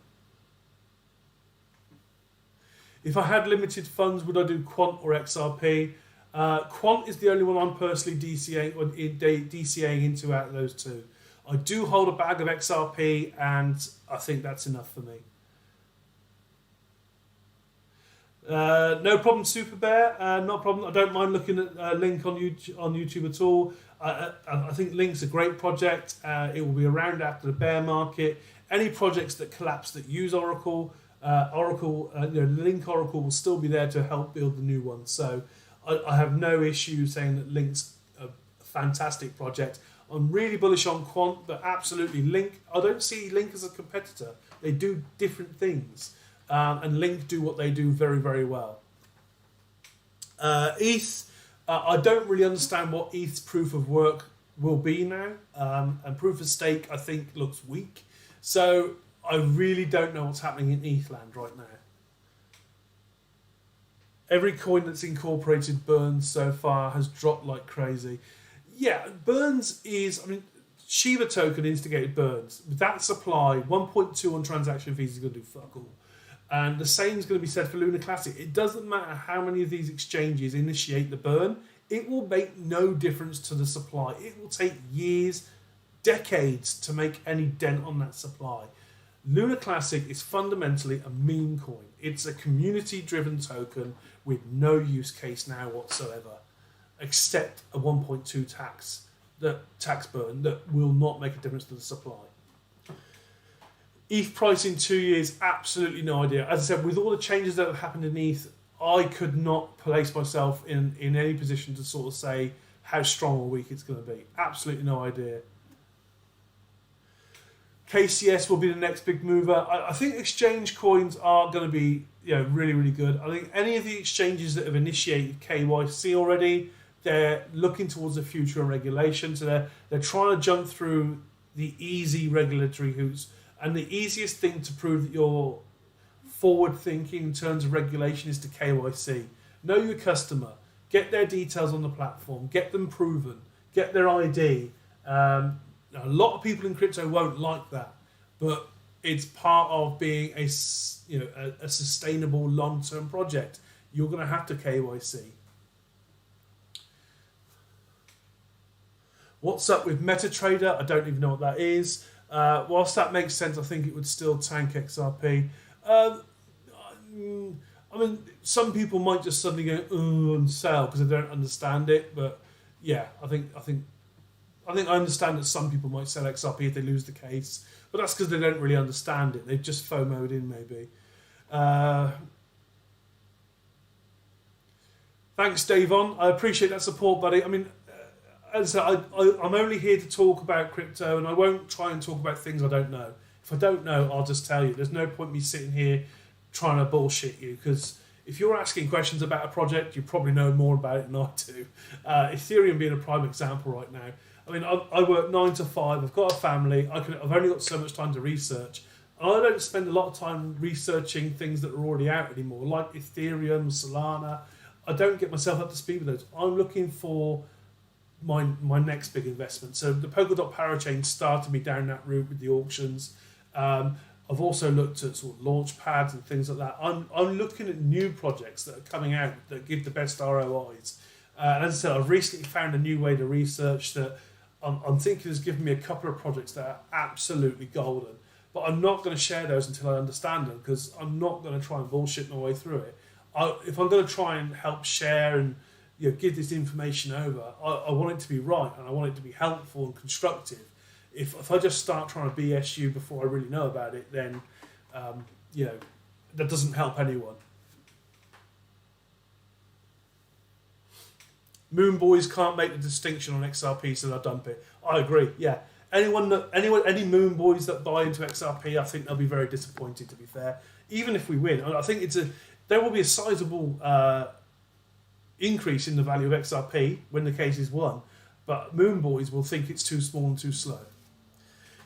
If I had limited funds, would I do Quant or XRP? Quant is the only one I'm personally DCAing into out of those two. I do hold a bag of XRP, and I think that's enough for me. No problem, Super Bear. Not a problem. I don't mind looking at Link on YouTube at all. I think Link's a great project. It will be around after the bear market. Any projects that collapse that use Oracle, Link Oracle will still be there to help build the new one. So I have no issue saying that Link's a fantastic project. I'm really bullish on Quant, but absolutely Link. I don't see Link as a competitor. They do different things, and Link do what they do very, very well. ETH, I don't really understand what ETH's proof of work will be now, and proof of stake I think looks weak. So I really don't know what's happening in ETH land right now. Every coin that's incorporated Burns so far has dropped like crazy. Yeah, Burns is, Shiba token instigated Burns. With that supply, 1.2 on transaction fees is going to do fuck all. And the same is going to be said for Lunar Classic. It doesn't matter how many of these exchanges initiate the burn, it will make no difference to the supply. It will take years, decades to make any dent on that supply. Lunar Classic is fundamentally a meme coin. It's a community-driven token with no use case now whatsoever, except a 1.2 tax burn that will not make a difference to the supply. ETH price in 2 years, absolutely no idea. As I said, with all the changes that have happened in ETH, I could not place myself in any position to sort of say how strong or weak it's going to be. Absolutely no idea. KCS will be the next big mover. I think exchange coins are going to be really, really good. I think any of the exchanges that have initiated KYC already, they're looking towards the future and regulation. So they're trying to jump through the easy regulatory hoops. And the easiest thing to prove that you're forward thinking in terms of regulation is to KYC. Know your customer. Get their details on the platform. Get them proven. Get their ID. A lot of people in crypto won't like that, but it's part of being a sustainable long-term project. You're going to have to KYC. What's up with MetaTrader? I don't even know what that is. Whilst that makes sense, I think it would still tank XRP. Some people might just suddenly go and sell because they don't understand it. But yeah, I think I understand that some people might sell XRP if they lose the case, but that's because they don't really understand it. They've just FOMO'd in, maybe. Thanks, Davon. I appreciate that support, buddy. As I said, I'm only here to talk about crypto, and I won't try and talk about things I don't know. If I don't know, I'll just tell you. There's no point me sitting here trying to bullshit you, because if you're asking questions about a project, you probably know more about it than I do. Ethereum being a prime example right now. I work 9 to 5. I've got a family. I've only got so much time to research. And I don't spend a lot of time researching things that are already out anymore, like Ethereum, Solana. I don't get myself up to speed with those. I'm looking for my next big investment. So the Polkadot parachain started me down that route with the auctions. I've also looked at sort of launch pads and things like that. I'm looking at new projects that are coming out that give the best ROIs. And as I said, I've recently found a new way to research that I'm thinking has given me a couple of projects that are absolutely golden. But I'm not going to share those until I understand them, because I'm not going to try and bullshit my way through it. If I'm going to try and help share and give this information over, I want it to be right, and I want it to be helpful and constructive. If I just start trying to BS you before I really know about it, then that doesn't help anyone. Moon Boys can't make the distinction on XRP, so they'll dump it. I agree. Yeah, any Moon Boys that buy into XRP, I think they'll be very disappointed. To be fair, even if we win, I think there will be a sizable increase in the value of XRP when the case is won, but Moon Boys will think it's too small and too slow.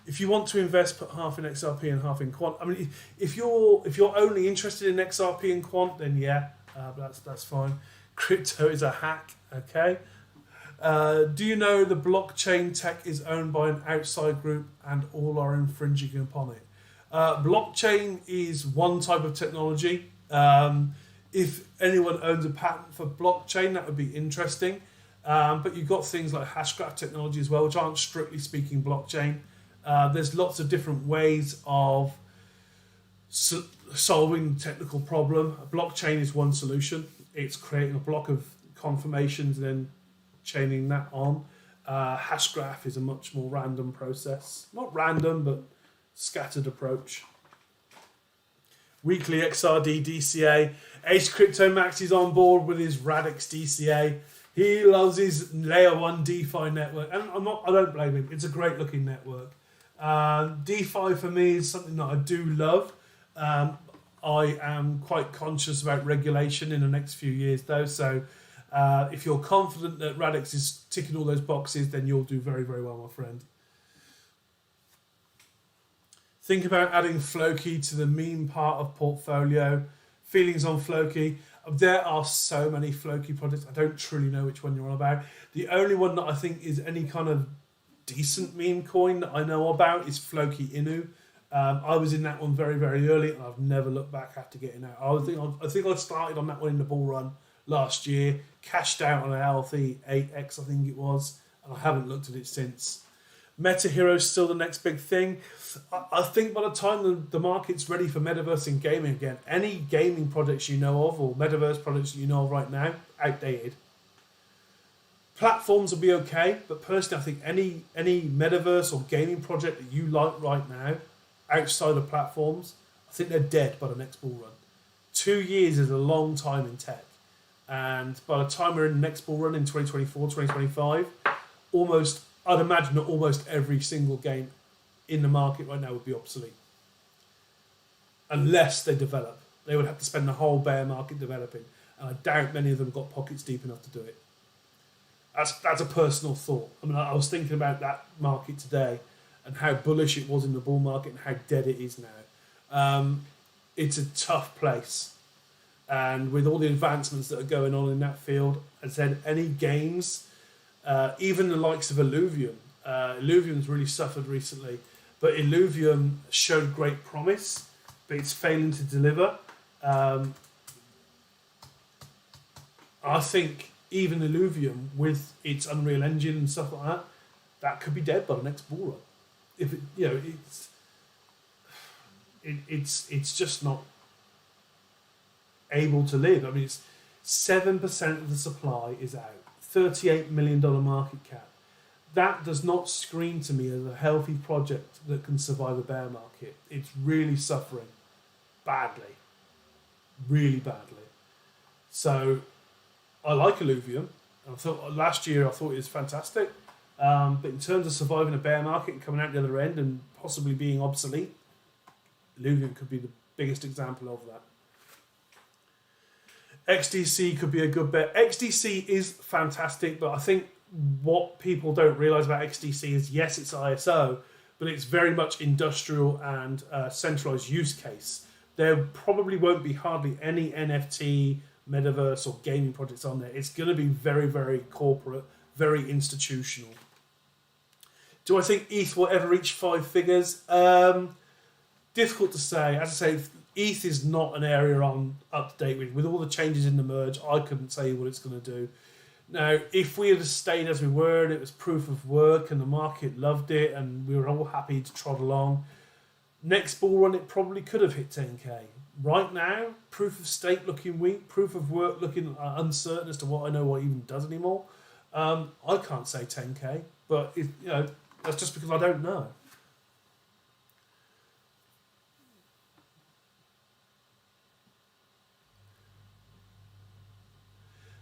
If you want to invest, put half in XRP and half in quant. I mean, if you're only interested in XRP and quant, then that's fine. Crypto is a hack. Okay. Do you know the blockchain tech is owned by an outside group and all are infringing upon it? Blockchain is one type of technology. If anyone owns a patent for blockchain, that would be interesting. But you've got things like hashgraph technology as well, which aren't strictly speaking blockchain. There's lots of different ways of solving the technical problem. A blockchain is one solution. It's creating a block of confirmations and then chaining that on. Hashgraph is a much more random process. Not random, but scattered approach. Weekly XRD DCA. Ace Crypto Max is on board with his Radix DCA. He loves his layer 1 DeFi network, and I don't blame him. It's a great looking network. DeFi for me is something that I do love. I am quite conscious about regulation in the next few years, though. So if you're confident that Radix is ticking all those boxes, then you'll do very, very well, my friend. Think about adding Floki to the meme part of portfolio. Feelings on Floki. There are so many Floki projects. I don't truly know which one you're on about. The only one that I think is any kind of decent meme coin that I know about is Floki Inu. I was in that one very, very early, and I've never looked back after getting out. I think I started on that one in the bull run last year, cashed out on a healthy 8x, I think it was, and I haven't looked at it since. Meta Hero is still the next big thing. I think by the time the market's ready for Metaverse and gaming again, any gaming projects you know of or Metaverse projects that you know of right now, outdated. Platforms will be okay, but personally I think any Metaverse or gaming project that you like right now, outside of platforms, I think they're dead by the next bull run. 2 years is a long time in tech. And by the time we're in the next bull run in 2024, 2025, I'd imagine that almost every single game in the market right now would be obsolete. Unless they develop. They would have to spend the whole bear market developing. And I doubt many of them got pockets deep enough to do it. That's a personal thought. I mean, I was thinking about that market today and how bullish it was in the bull market and how dead it is now. It's a tough place. And with all the advancements that are going on in that field, as I said, any games, even the likes of Illuvium. Illuvium's really suffered recently, but Illuvium showed great promise, but it's failing to deliver. I think even Illuvium, with its Unreal Engine and stuff like that could be dead by the next bull run. If it's just not able to live. I mean, it's 7% of the supply is out. $38 million market cap. That does not scream to me as a healthy project that can survive a bear market. It's really suffering badly, really badly. So I like Illuvium. I thought last year I thought it was fantastic, but in terms of surviving a bear market and coming out the other end and possibly being obsolete, Illuvium could be the biggest example of that. XDC could be a good bet. XDC is fantastic, but I think what people don't realise about XDC is, yes, it's ISO, but it's very much industrial and centralised use case. There probably won't be hardly any NFT, Metaverse or gaming projects on there. It's going to be very, very corporate, very institutional. Do I think ETH will ever reach 5 figures? Difficult to say. As I say, ETH is not an area I'm up to date with. With all the changes in the merge, I couldn't say what it's going to do. Now, if we had stayed as we were and it was proof of work and the market loved it and we were all happy to trot along, next bull run it probably could have hit 10k. Right now, proof of stake looking weak, proof of work looking uncertain as to what I know what even does anymore. I can't say 10k, but that's just because I don't know.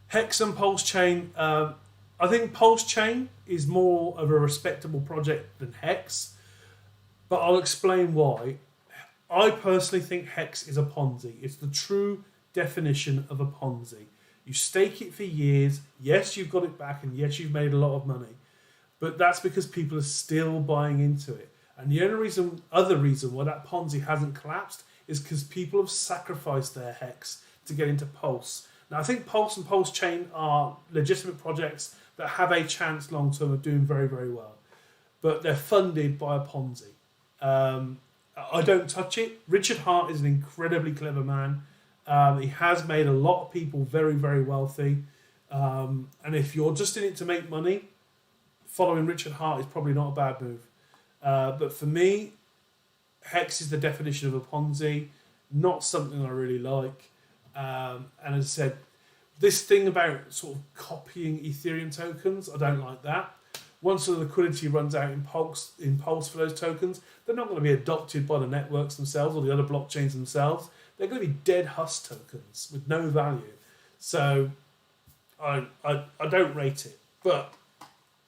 Hex and Pulse Chain. I think Pulse Chain is more of a respectable project than Hex, but I'll explain why. I personally think Hex is a Ponzi. It's the true definition of a Ponzi. You stake it for years. Yes, you've got it back, and yes, you've made a lot of money, but that's because people are still buying into it. And the only other reason why that Ponzi hasn't collapsed is because people have sacrificed their Hex to get into Pulse. Now, I think Pulse and Pulse Chain are legitimate projects that have a chance long term of doing very, very well. But they're funded by a Ponzi. I don't touch it. Richard Hart is an incredibly clever man. He has made a lot of people very, very wealthy. And if you're just in it to make money, following Richard Hart is probably not a bad move. But for me, Hex is the definition of a Ponzi, not something I really like. And as I said, this thing about sort of copying Ethereum tokens, I don't like that. Once the liquidity runs out in Pulse for those tokens, they're not going to be adopted by the networks themselves or the other blockchains themselves. They're going to be dead husk tokens with no value. So I don't rate it. But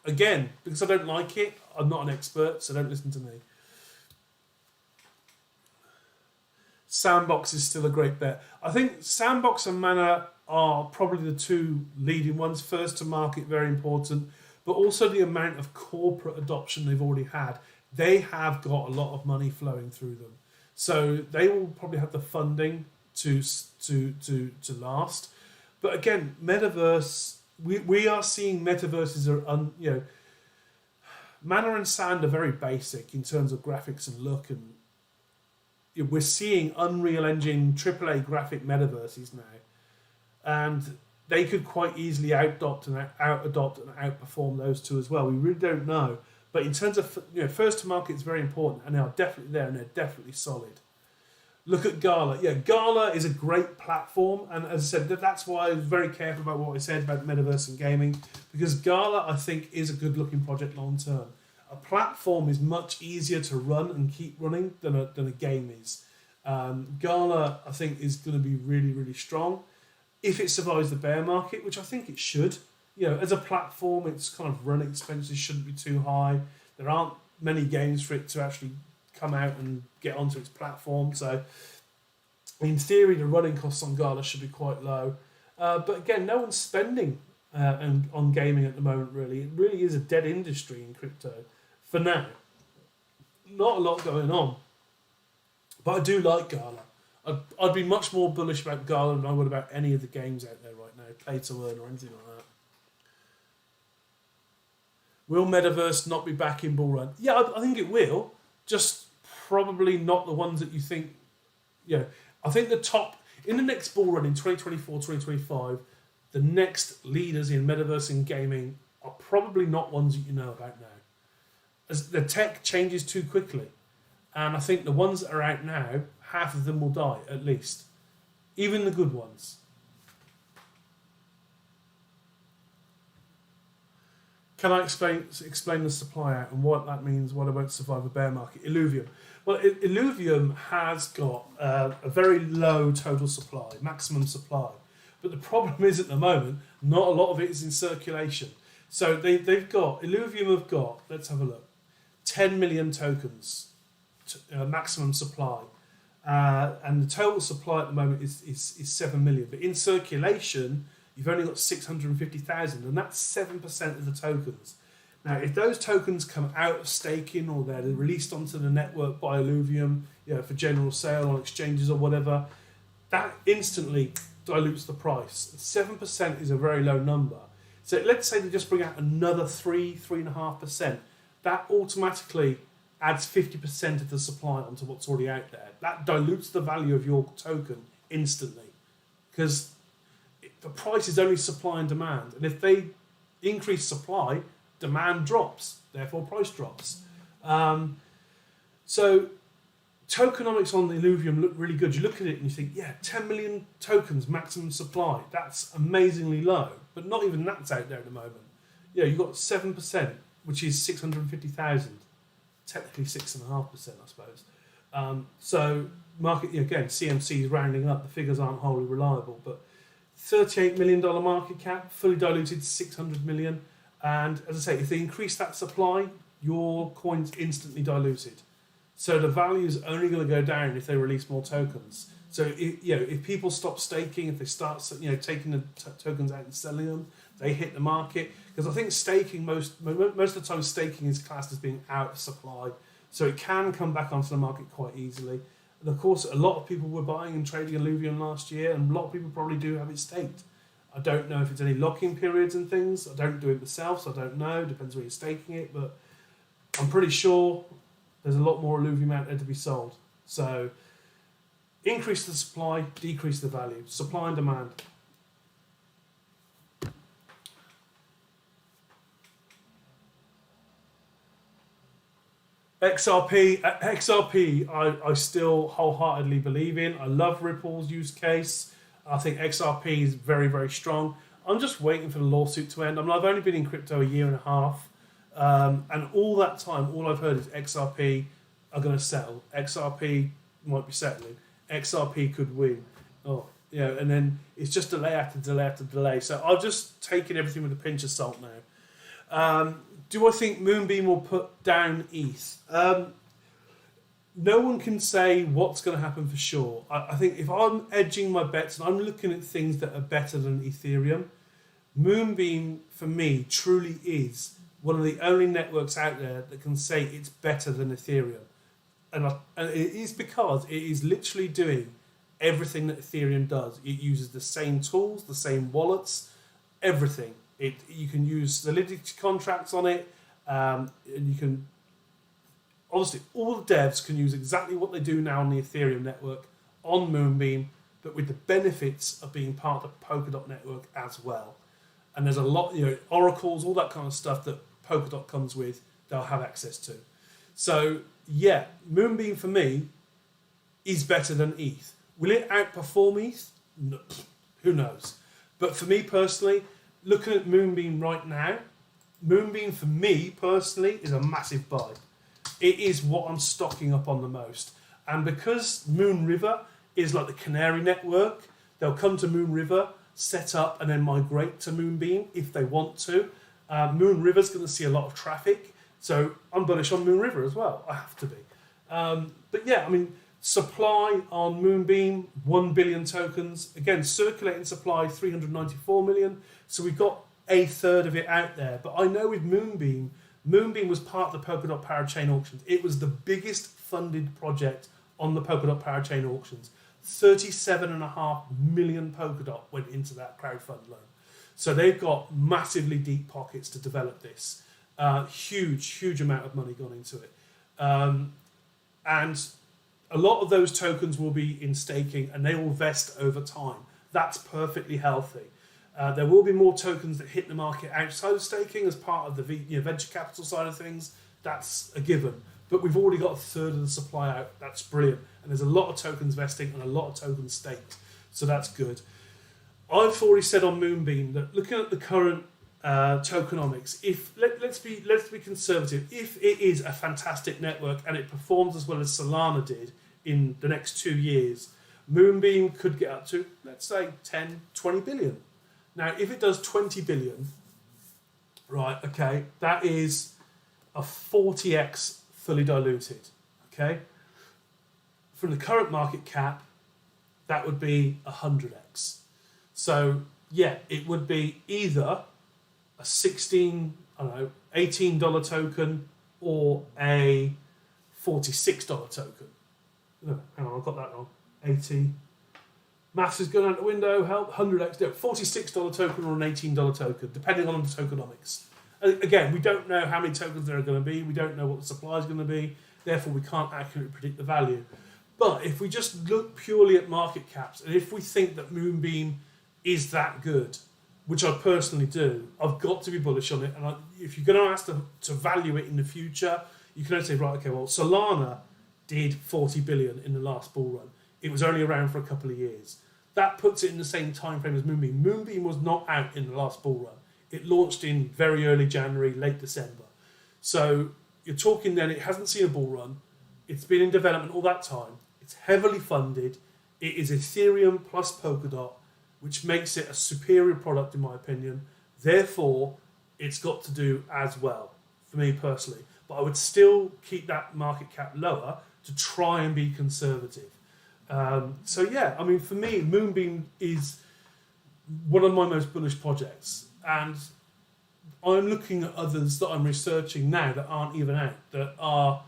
again, because I don't like it, I'm not an expert, so don't listen to me. Sandbox is still a great bet. I think Sandbox and Mana are probably the two leading ones. First to market, very important, but also the amount of corporate adoption they've already had. They have got a lot of money flowing through them, so they will probably have the funding to last. But again, Metaverse, we are seeing Metaverses are Mana and Sand are very basic in terms of graphics and look, and we're seeing Unreal Engine AAA graphic Metaverses now, and they could quite easily out-adopt and outperform those two as well. We really don't know, but in terms of first to market is very important, and they are definitely there and they're definitely solid. Look at Gala. Yeah, Gala is a great platform, and as I said, that's why I was very careful about what I said about Metaverse and gaming, because Gala I think is a good-looking project long term. A platform is much easier to run and keep running than a game is. Gala, I think, is going to be really, really strong if it survives the bear market, which I think it should. As a platform, its kind of run expenses shouldn't be too high. There aren't many games for it to actually come out and get onto its platform. So, in theory, the running costs on Gala should be quite low. But again, no one's spending on gaming at the moment, really. It really is a dead industry in crypto. For now, not a lot going on, but I do like Gala. I'd be much more bullish about Gala than I would about any of the games out there right now, Play to Earn or anything like that. Will Metaverse not be back in bull run? Yeah, I think it will, just probably not the ones that you think. I think the top, in the next bull run in 2024, 2025, the next leaders in Metaverse and gaming are probably not ones that you know about now. As the tech changes too quickly, and I think the ones that are out now, half of them will die at least, even the good ones. Can I explain the supply out and what that means? What about survive a bear market? Illuvium. Well, Illuvium has got a very low total supply, maximum supply, but the problem is at the moment not a lot of it is in circulation. So Illuvium have got. Let's have a look. 10 million tokens, maximum supply, and the total supply at the moment is 7 million. But in circulation, you've only got 650,000, and that's 7% of the tokens. Now, if those tokens come out of staking or they're released onto the network by Illuvium, for general sale on exchanges or whatever, that instantly dilutes the price. 7% is a very low number. So let's say they just bring out another 3.5%. That automatically adds 50% of the supply onto what's already out there. That dilutes the value of your token instantly, because the price is only supply and demand. And if they increase supply, demand drops, therefore price drops. So tokenomics on the Illuvium look really good. You look at it and you think, yeah, 10 million tokens maximum supply. That's amazingly low, but not even that's out there at the moment. Yeah, you've got 7%, which is 650,000. Technically 6.5%, I suppose. So market, again, CMC is rounding up. The figures aren't wholly reliable, but $38 million market cap, fully diluted 600 million. And as I say, if they increase that supply, your coin's instantly diluted. So the value is only going to go down if they release more tokens. So if people stop staking, if they start taking the tokens out and selling them, they hit the market. Because I think staking most of the time staking is classed as being out of supply, so it can come back onto the market quite easily. And of course, a lot of people were buying and trading Illuvium last year, and a lot of people probably do have it staked. I don't know if it's any lock-in periods and things. I don't do it myself, so I don't know. Depends where you're staking it, but I'm pretty sure there's a lot more Illuvium out there to be sold. So increase the supply, decrease the value. Supply and demand. XRP, I still wholeheartedly believe in. I love Ripple's use case. I think XRP is very, very strong. I'm just waiting for the lawsuit to end. I mean, I've only been in crypto a year and a half. And all that time, all I've heard is XRP are going to settle. XRP might be settling. XRP could win. And then it's just delay after delay after delay. So I've just taken everything with a pinch of salt now. Do I think Moonbeam will put down ETH? No one can say what's going to happen for sure. I think if I'm edging my bets and I'm looking at things that are better than Ethereum, Moonbeam, for me, truly is one of the only networks out there that can say it's better than Ethereum. And it is because it is literally doing everything that Ethereum does. It uses the same tools, the same wallets, everything. You can use Solidity contracts on it, and you can... Obviously, all the devs can use exactly what they do now on the Ethereum network on Moonbeam, but with the benefits of being part of the Polkadot network as well. And there's a lot, oracles, all that kind of stuff that Polkadot comes with, they'll have access to. So, yeah, Moonbeam for me is better than ETH. Will it outperform ETH? No, who knows? But for me personally, looking at Moonbeam right now, Moonbeam for me personally is a massive buy. It is what I'm stocking up on the most. And because Moon River is like the Canary network, they'll come to Moon River, set up, and then migrate to Moonbeam if they want to. Moon River's going to see a lot of traffic, so I'm bullish on Moon River as well. I have to be. But yeah, I mean, supply on Moonbeam, 1 billion tokens. Again, circulating supply, 394 million. So we've got a third of it out there. But I know with Moonbeam was part of the Polkadot Parachain auctions. It was the biggest funded project on the Polkadot Parachain auctions. 37.5 million Polkadot went into that crowdfund loan. So they've got massively deep pockets to develop this. Huge amount of money gone into it. And a lot of those tokens will be in staking and they will vest over time. That's perfectly healthy. There will be more tokens that hit the market outside of staking as part of the venture capital side of things. That's a given. But we've already got a third of the supply out. That's brilliant. And there's a lot of tokens vesting and a lot of tokens staked. So that's good. I've already said on Moonbeam that looking at the current tokenomics, let's be conservative. If it is a fantastic network and it performs as well as Solana did in the next 2 years, Moonbeam could get up to, let's say, 10, 20 billion. Now, if it does 20 billion, right, okay, that is a 40x fully diluted, okay? From the current market cap, that would be 100x. So, yeah, it would be either a $18 token or a $46 token. No, hang on, I've got that wrong. 80. Maths is going out the window, help, 100x, no, $46 token or an $18 token, depending on the tokenomics. Again, we don't know how many tokens there are going to be, we don't know what the supply is going to be, therefore we can't accurately predict the value. But if we just look purely at market caps, and if we think that Moonbeam is that good, which I personally do, I've got to be bullish on it. And if you're going to ask to value it in the future, you can only say, right, okay, well, Solana did 40 billion in the last bull run. It was only around for a couple of years. That puts it in the same time frame as Moonbeam. Moonbeam was not out in the last bull run. It launched in very early January, late December. So you're talking then, it hasn't seen a bull run. It's been in development all that time. It's heavily funded. It is Ethereum plus Polkadot, which makes it a superior product in my opinion. Therefore, it's got to do as well, for me personally. But I would still keep that market cap lower to try and be conservative. So yeah, I mean, for me, Moonbeam is one of my most bullish projects. And I'm looking at others that I'm researching now that aren't even out, that are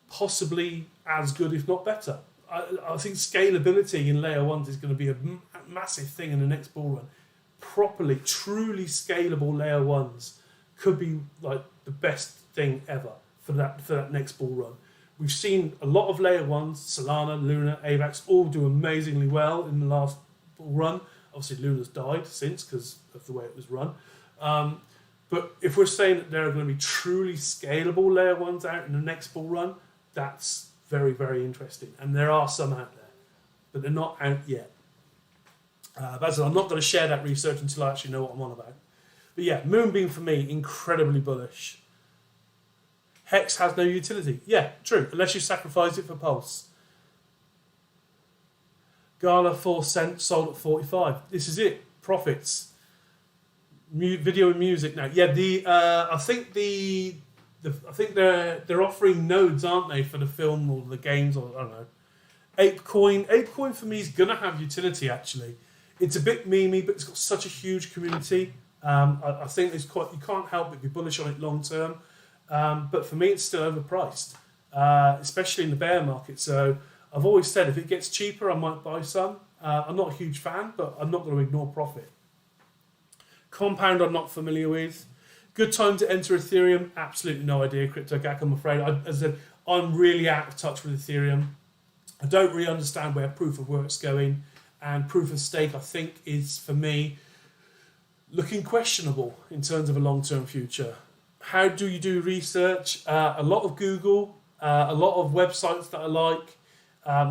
possibly as good, if not better. I think scalability in layer ones is going to be a massive thing in the next bull run. Properly, truly scalable layer ones could be like the best thing ever for that next bull run. We've seen a lot of layer ones, Solana, Luna, AVAX, all do amazingly well in the last bull run. Obviously, Luna's died since because of the way it was run. But if we're saying that there are going to be truly scalable layer ones out in the next bull run, that's very, very interesting. And there are some out there, but they're not out yet. But I'm not going to share that research until I actually know what I'm on about. But yeah, Moonbeam for me, incredibly bullish. Hex has no utility. Yeah, true, unless you sacrifice it for Pulse. Gala 4 cents, sold at 45. This is it. Profits. Video and music now. Yeah, I think they're offering nodes, aren't they, for the film or the games, or I don't know. ApeCoin. ApeCoin for me is gonna have utility actually. It's a bit memey, but it's got such a huge community. I think it's quite. You can't help but be bullish on it long term. But for me, it's still overpriced, especially in the bear market. So I've always said if it gets cheaper, I might buy some. I'm not a huge fan, but I'm not going to ignore profit. Compound, I'm not familiar with. Good time to enter Ethereum? Absolutely no idea, CryptoGak, I'm afraid. As I said, I'm really out of touch with Ethereum. I don't really understand where proof of work's going, and proof of stake, I think, is, for me, looking questionable in terms of a long-term future. How do you do research? A lot of Google, a lot of websites that I like,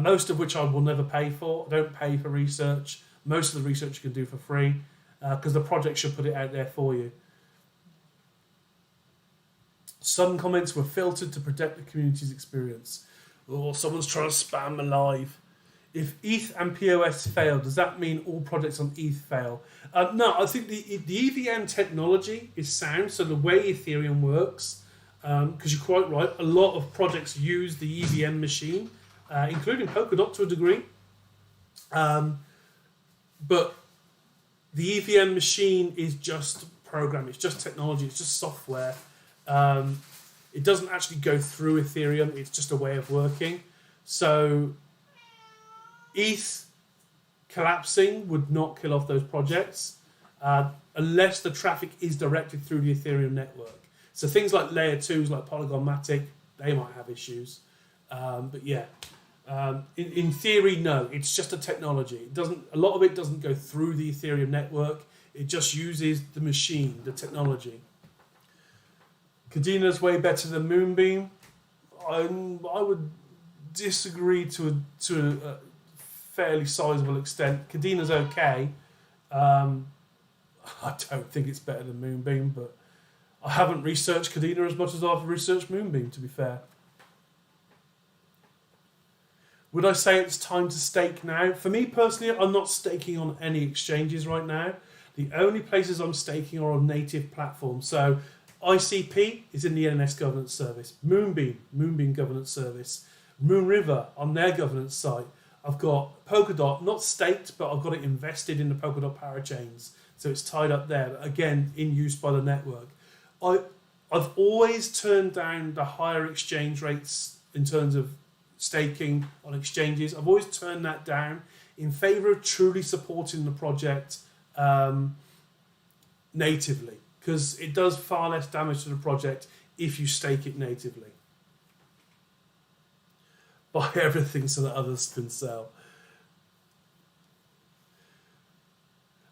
most of which I will never pay for. I don't pay for research. Most of the research you can do for free because the project should put it out there for you. Some comments were filtered to protect the community's experience. Or someone's trying to spam me live. If ETH and POS fail, does that mean all projects on ETH fail? No, I think the EVM technology is sound. So the way Ethereum works, because you're quite right, a lot of projects use the EVM machine, including Polkadot to a degree. But the EVM machine is just program. It's just technology. It's just software. It doesn't actually go through Ethereum. It's just a way of working. So ETH collapsing would not kill off those projects unless the traffic is directed through the Ethereum network. So things like layer 2s like Polygon Matic, they might have issues. But yeah, in theory, no, it's just a technology. It doesn't. A lot of it doesn't go through the Ethereum network. It just uses the machine, the technology. Cadeno's way better than Moonbeam. I would disagree to a fairly sizable extent. Cadeno's okay. I don't think it's better than Moonbeam, but I haven't researched Cadena as much as I've researched Moonbeam, to be fair. Would I say it's time to stake now? For me personally, I'm not staking on any exchanges right now. The only places I'm staking are on native platforms. So ICP is in the NNS governance service. Moonbeam governance service. Moonriver on their governance site. I've got Polkadot, not staked, but I've got it invested in the Polkadot parachains. So it's tied up there, but again, in use by the network. I've always turned down the higher exchange rates in terms of staking on exchanges. I've always turned that down in favour of truly supporting the project natively, because it does far less damage to the project if you stake it natively. Buy everything so that others can sell.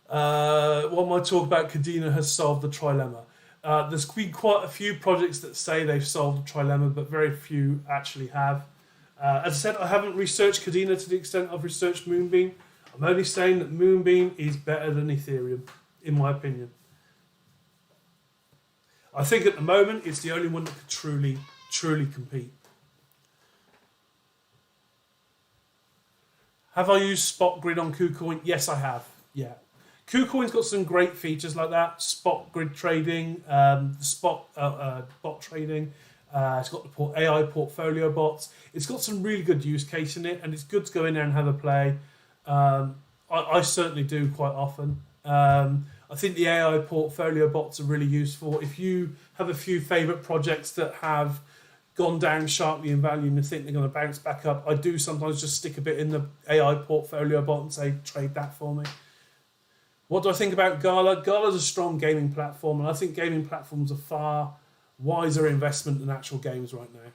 What might talk about Cadena has solved the trilemma. There's been quite a few projects that say they've solved the trilemma, but very few actually have. As I said, I haven't researched Cadena to the extent I've researched Moonbeam. I'm only saying that Moonbeam is better than Ethereum, in my opinion. I think at the moment it's the only one that could truly compete. Have I used Spot Grid on KuCoin? Yes, I have. Yeah. KuCoin's got some great features like that. Spot grid trading, spot bot trading. It's got the AI portfolio bots. It's got some really good use case in it, and it's good to go in there and have a play. I certainly do quite often. I think the AI portfolio bots are really useful. If you have a few favourite projects that have gone down sharply in value and you think they're going to bounce back up, I do sometimes just stick a bit in the AI portfolio bot and say, trade that for me. What do I think about Gala? Gala's a strong gaming platform, and I think gaming platforms are far wiser investment than actual games right now.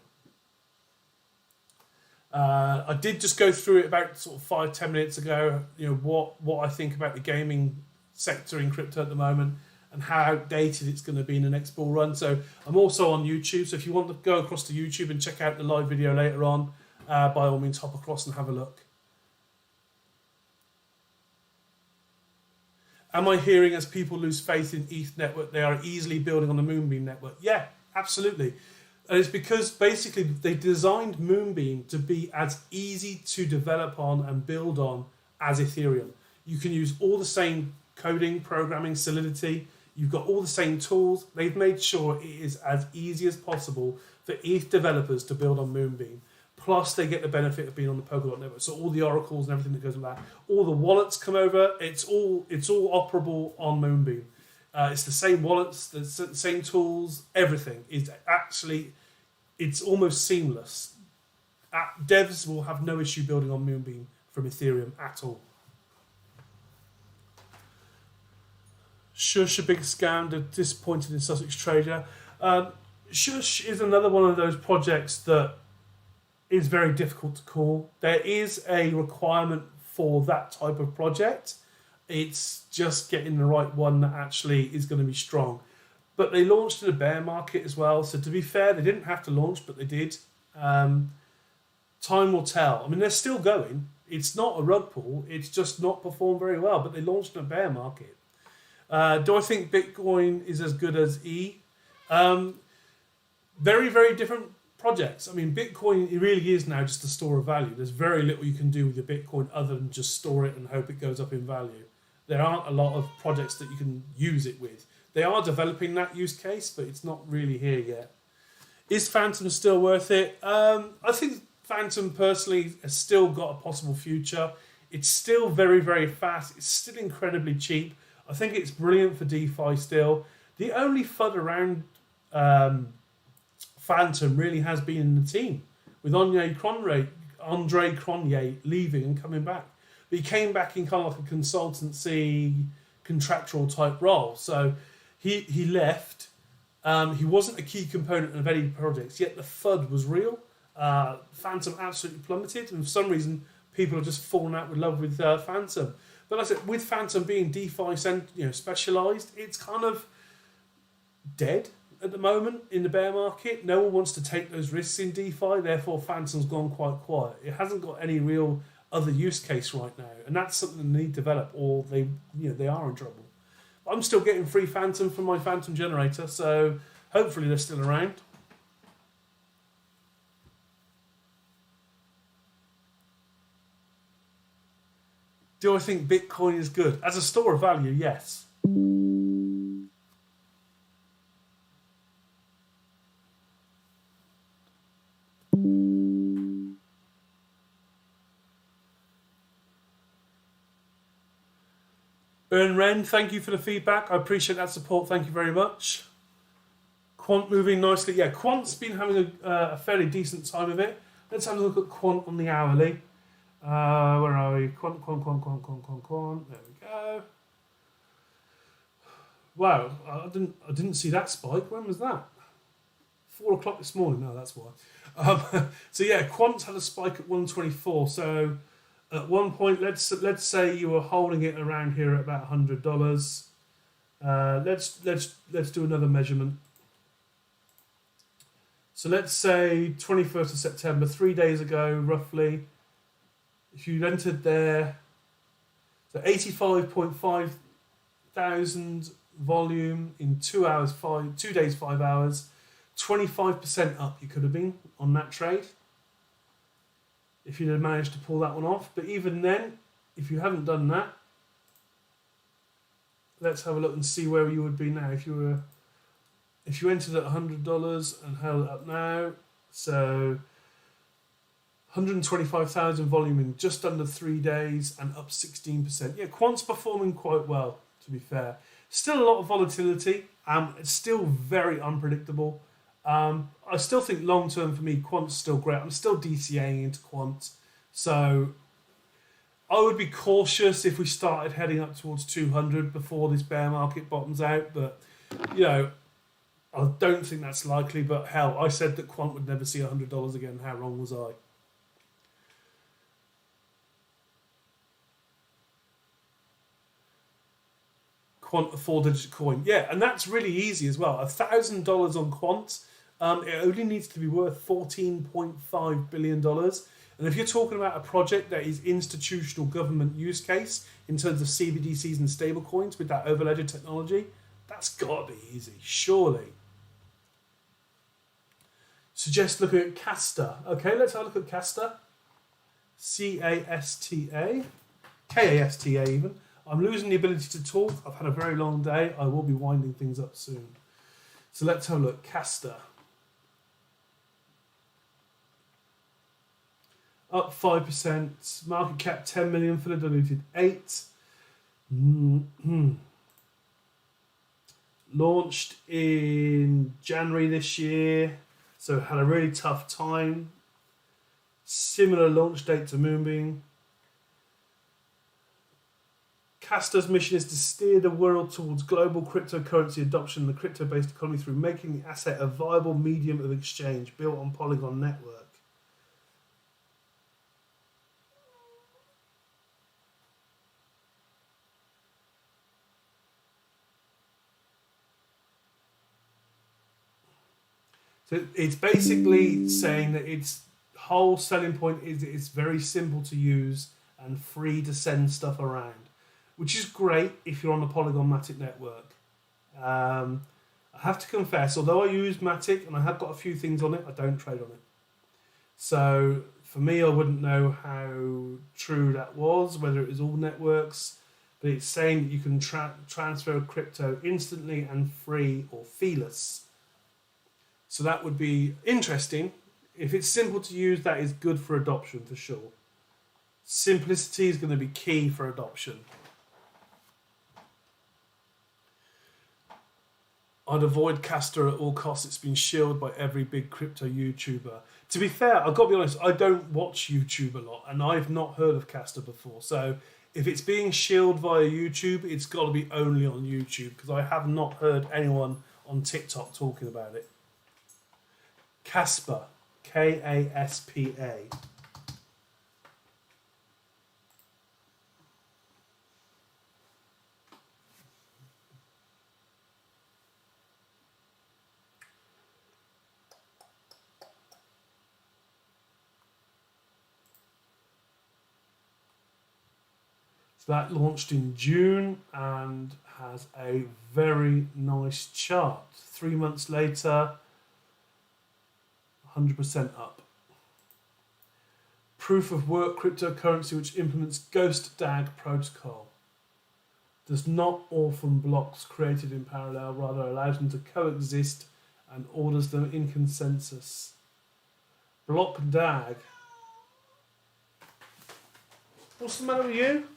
I did just go through it about sort of 5-10 minutes ago. You know what I think about the gaming sector in crypto at the moment and how outdated it's going to be in the next bull run. So I'm also on YouTube. So if you want to go across to YouTube and check out the live video later on, by all means hop across and have a look. Am I hearing as people lose faith in ETH network, they are easily building on the Moonbeam network? Yeah, absolutely. And it's because basically they designed Moonbeam to be as easy to develop on and build on as Ethereum. You can use all the same coding, programming, Solidity. You've got all the same tools. They've made sure it is as easy as possible for ETH developers to build on Moonbeam. Plus, they get the benefit of being on the Polkadot network. So all the oracles and everything that goes with that, all the wallets come over. It's all operable on Moonbeam. It's the same wallets, the same tools. Everything is actually, it's almost seamless. Devs will have no issue building on Moonbeam from Ethereum at all. Shush, a big scam, disappointed in Sussex Trader. Shush is another one of those projects that is very difficult to call. There is a requirement for that type of project. It's just getting the right one that actually is going to be strong. But they launched in a bear market as well. So to be fair, they didn't have to launch, but they did. Time will tell. I mean, they're still going. It's not a rug pull. It's just not performed very well. But they launched in a bear market. Do I think Bitcoin is as good as E? Very, very different projects. I mean, Bitcoin, it really is now just a store of value. There's very little you can do with your Bitcoin other than just store it and hope it goes up in value. There aren't a lot of projects that you can use it with. They are developing that use case, but it's not really here yet. Is Phantom still worth it? I think Phantom personally has still got a possible future. It's still very, very fast. It's still incredibly cheap. I think it's brilliant for DeFi still. The only FUD around Phantom really has been in the team, with Andre Cronje leaving and coming back. But he came back in kind of like a consultancy, contractual type role. So he left. He wasn't a key component of any projects, yet the FUD was real. Phantom absolutely plummeted, and for some reason, people have just fallen out with love with Phantom. But like I said, with Phantom being DeFi specialized, it's kind of dead at the moment in the bear market. No one wants to take those risks in DeFi, therefore Phantom's gone quite quiet. It hasn't got any real other use case right now, and that's something they need to develop, or they are in trouble. I'm still getting free Phantom from my Phantom generator, so hopefully they're still around. Do I think Bitcoin is good? As a store of value, yes. Earn Ren, thank you for the feedback. I appreciate that support. Thank you very much. Quant moving nicely. Yeah, Quant's been having a fairly decent time of it. Let's have a look at Quant on the hourly. Where are we? Quant. There we go. Wow, I didn't see that spike. When was that? 4 o'clock this morning. No, that's why. So yeah, Quant's had a spike at 124. So At one point, let's say you were holding it around here at about $100. Let's do another measurement. So let's say 21st of September, 3 days ago, roughly. If you entered there, so 85.5 thousand volume in 2 hours, 2 days, 5 hours, 25% up you could have been on that trade if you'd have managed to pull that one off. But even then, if you haven't done that, let's have a look and see where you would be now if you entered at $100 and held it up now. So 125,000 volume in just under 3 days and up 16%. Yeah, Quant's performing quite well, to be fair. Still a lot of volatility. It's still very unpredictable. I still think long term for me, Quant's still great. I'm still DCAing into Quant. So I would be cautious if we started heading up towards 200 before this bear market bottoms out. But, you know, I don't think that's likely. But hell, I said that Quant would never see $100 again. How wrong was I? Quant, a 4-digit coin. Yeah, and that's really easy as well. $1,000 on Quant, it only needs to be worth $14.5 billion. And if you're talking about a project that is institutional government use case in terms of CBDCs and stablecoins with that overledger technology, that's got to be easy, surely. Suggest looking at Casta. Okay, let's have a look at Casta. C-A-S-T-A. K-A-S-T-A even. I'm losing the ability to talk. I've had a very long day. I will be winding things up soon. So let's have a look. Casta. Up 5%. Market cap 10 million. Fully diluted 8. Launched in January this year. So had a really tough time. Similar launch date to Moonbeam. Casta's mission is to steer the world towards global cryptocurrency adoption in the crypto-based economy through making the asset a viable medium of exchange built on Polygon network. So it's basically saying that its whole selling point is it's very simple to use and free to send stuff around, which is great if you're on the Polygon Matic network. I have to confess, although I use Matic and I have got a few things on it, I don't trade on it. So for me, I wouldn't know how true that was, whether it was all networks, but it's saying that you can transfer crypto instantly and free or feeless. So that would be interesting. If it's simple to use, that is good for adoption for sure. Simplicity is going to be key for adoption. I'd avoid Casta at all costs. It's been shielded by every big crypto YouTuber. To be fair, I've got to be honest, I don't watch YouTube a lot, and I've not heard of Casta before. So if it's being shielded via YouTube, it's got to be only on YouTube, because I have not heard anyone on TikTok talking about it. Caspa, K-A-S-P-A. So that launched in June and has a very nice chart. 3 months later, 100% up. Proof of work cryptocurrency which implements Ghost DAG protocol. Does not orphan blocks created in parallel, rather allows them to coexist and orders them in consensus. Block DAG. What's the matter with you?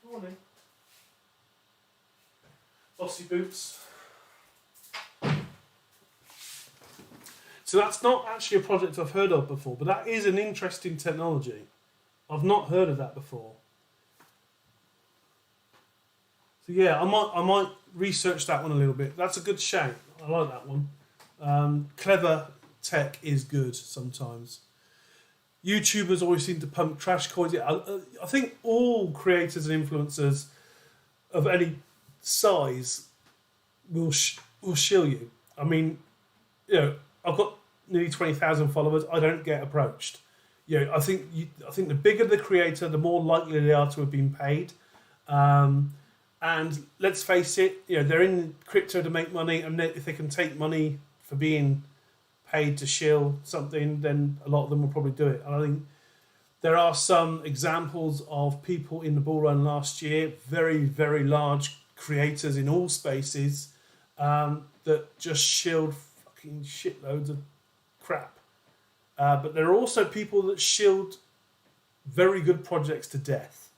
Morning. Bossy boots. So that's not actually a project I've heard of before, but that is an interesting technology. I've not heard of that before. So yeah, I might research that one a little bit. That's a good shout. I like that one. Clever tech is good sometimes. YouTubers always seem to pump trash coins. I think all creators and influencers of any size will shill you. I mean, I've got nearly 20,000 followers. I don't get approached. I think the bigger the creator, the more likely they are to have been paid. And let's face it, they're in crypto to make money, and if they can take money for being paid to shill something, then a lot of them will probably do it. And I think there are some examples of people in the bull run last year, very, very large creators in all spaces, that just shilled fucking shitloads of crap. But there are also people that shilled very good projects to death.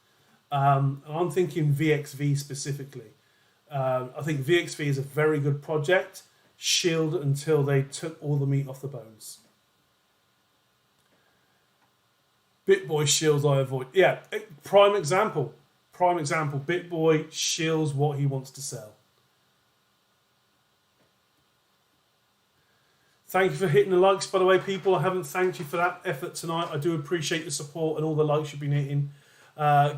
And I'm thinking VXV specifically. I think VXV is a very good project, shilled until they took all the meat off the bones. BitBoy shills I avoid. Yeah, prime example. BitBoy shills what he wants to sell. Thank you for hitting the likes, by the way, people. I haven't thanked you for that effort tonight. I do appreciate the support and all the likes you've been hitting.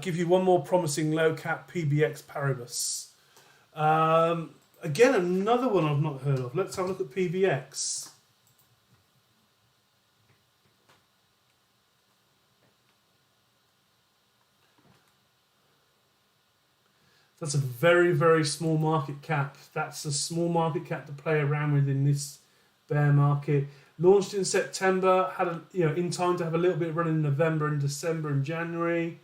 Give you one more promising low cap PBX Paribus. Again, another one I've not heard of. Let's have a look at PBX. That's a very, very small market cap. That's a small market cap to play around with in this bear market. Launched in September, had in time to have a little bit of run in November and December and January.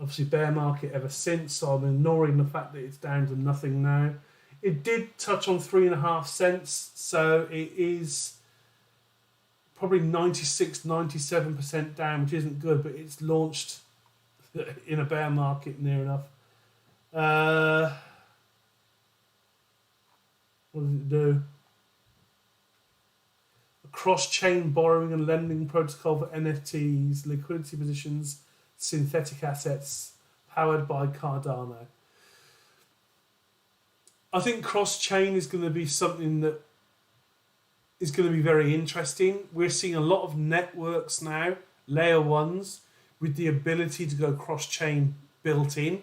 Obviously bear market ever since, so I'm ignoring the fact that it's down to nothing now. It did touch on 3.5 cents, so it is probably 96-97% down, which isn't good, but it's launched in a bear market near enough. What does it do? A cross-chain borrowing and lending protocol for NFTs, liquidity positions, synthetic assets, powered by Cardano. I think cross-chain is going to be something that is going to be very interesting. We're seeing a lot of networks now, layer ones, with the ability to go cross-chain built in.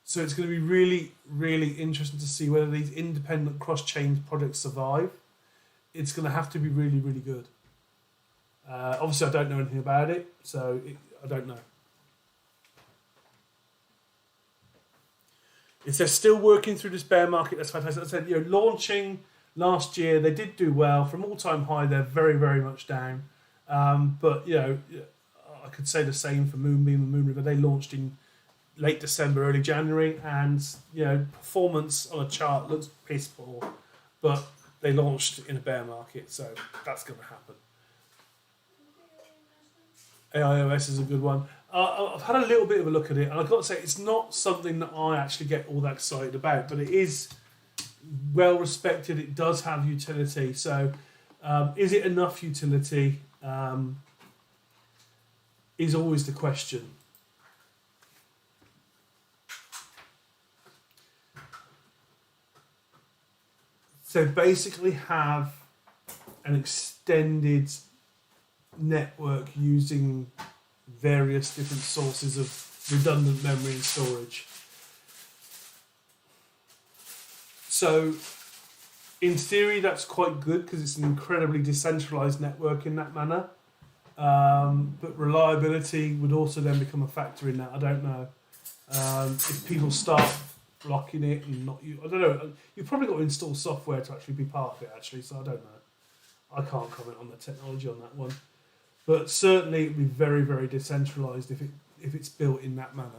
So it's going to be really, really interesting to see whether these independent cross-chain projects survive. It's going to have to be really, really good. Obviously, I don't know anything about it, so I don't know. If they're still working through this bear market, that's fantastic. As I said, launching last year, they did do well. From all-time high, they're very, very much down. But, I could say the same for Moonbeam and Moonriver. They launched in late December, early January, and, performance on a chart looks piss poor. But they launched in a bear market, so that's going to happen. AIOS is a good one. I've had a little bit of a look at it, and I've got to say, it's not something that I actually get all that excited about, but it is well respected. It does have utility. So is it enough utility is always the question. So basically have an extended network using various different sources of redundant memory and storage. So in theory that's quite good because it's an incredibly decentralized network in that manner, but reliability would also then become a factor in that. I don't know if people start blocking it and not I don't know. You've probably got to install software to actually be part of it actually, so I don't know. I can't comment on the technology on that one. But certainly it would be very, very decentralised if it's built in that manner.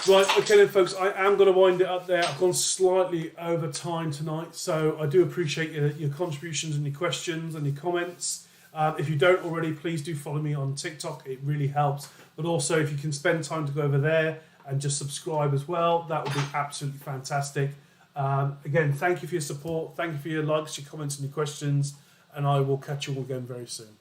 Right, okay then folks, I am going to wind it up there. I've gone slightly over time tonight, so I do appreciate your contributions and your questions and your comments. If you don't already, please do follow me on TikTok. It really helps. But also, if you can spend time to go over there and just subscribe as well, that would be absolutely fantastic. Again, thank you for your support. Thank you for your likes, your comments and your questions. And I will catch you all again very soon.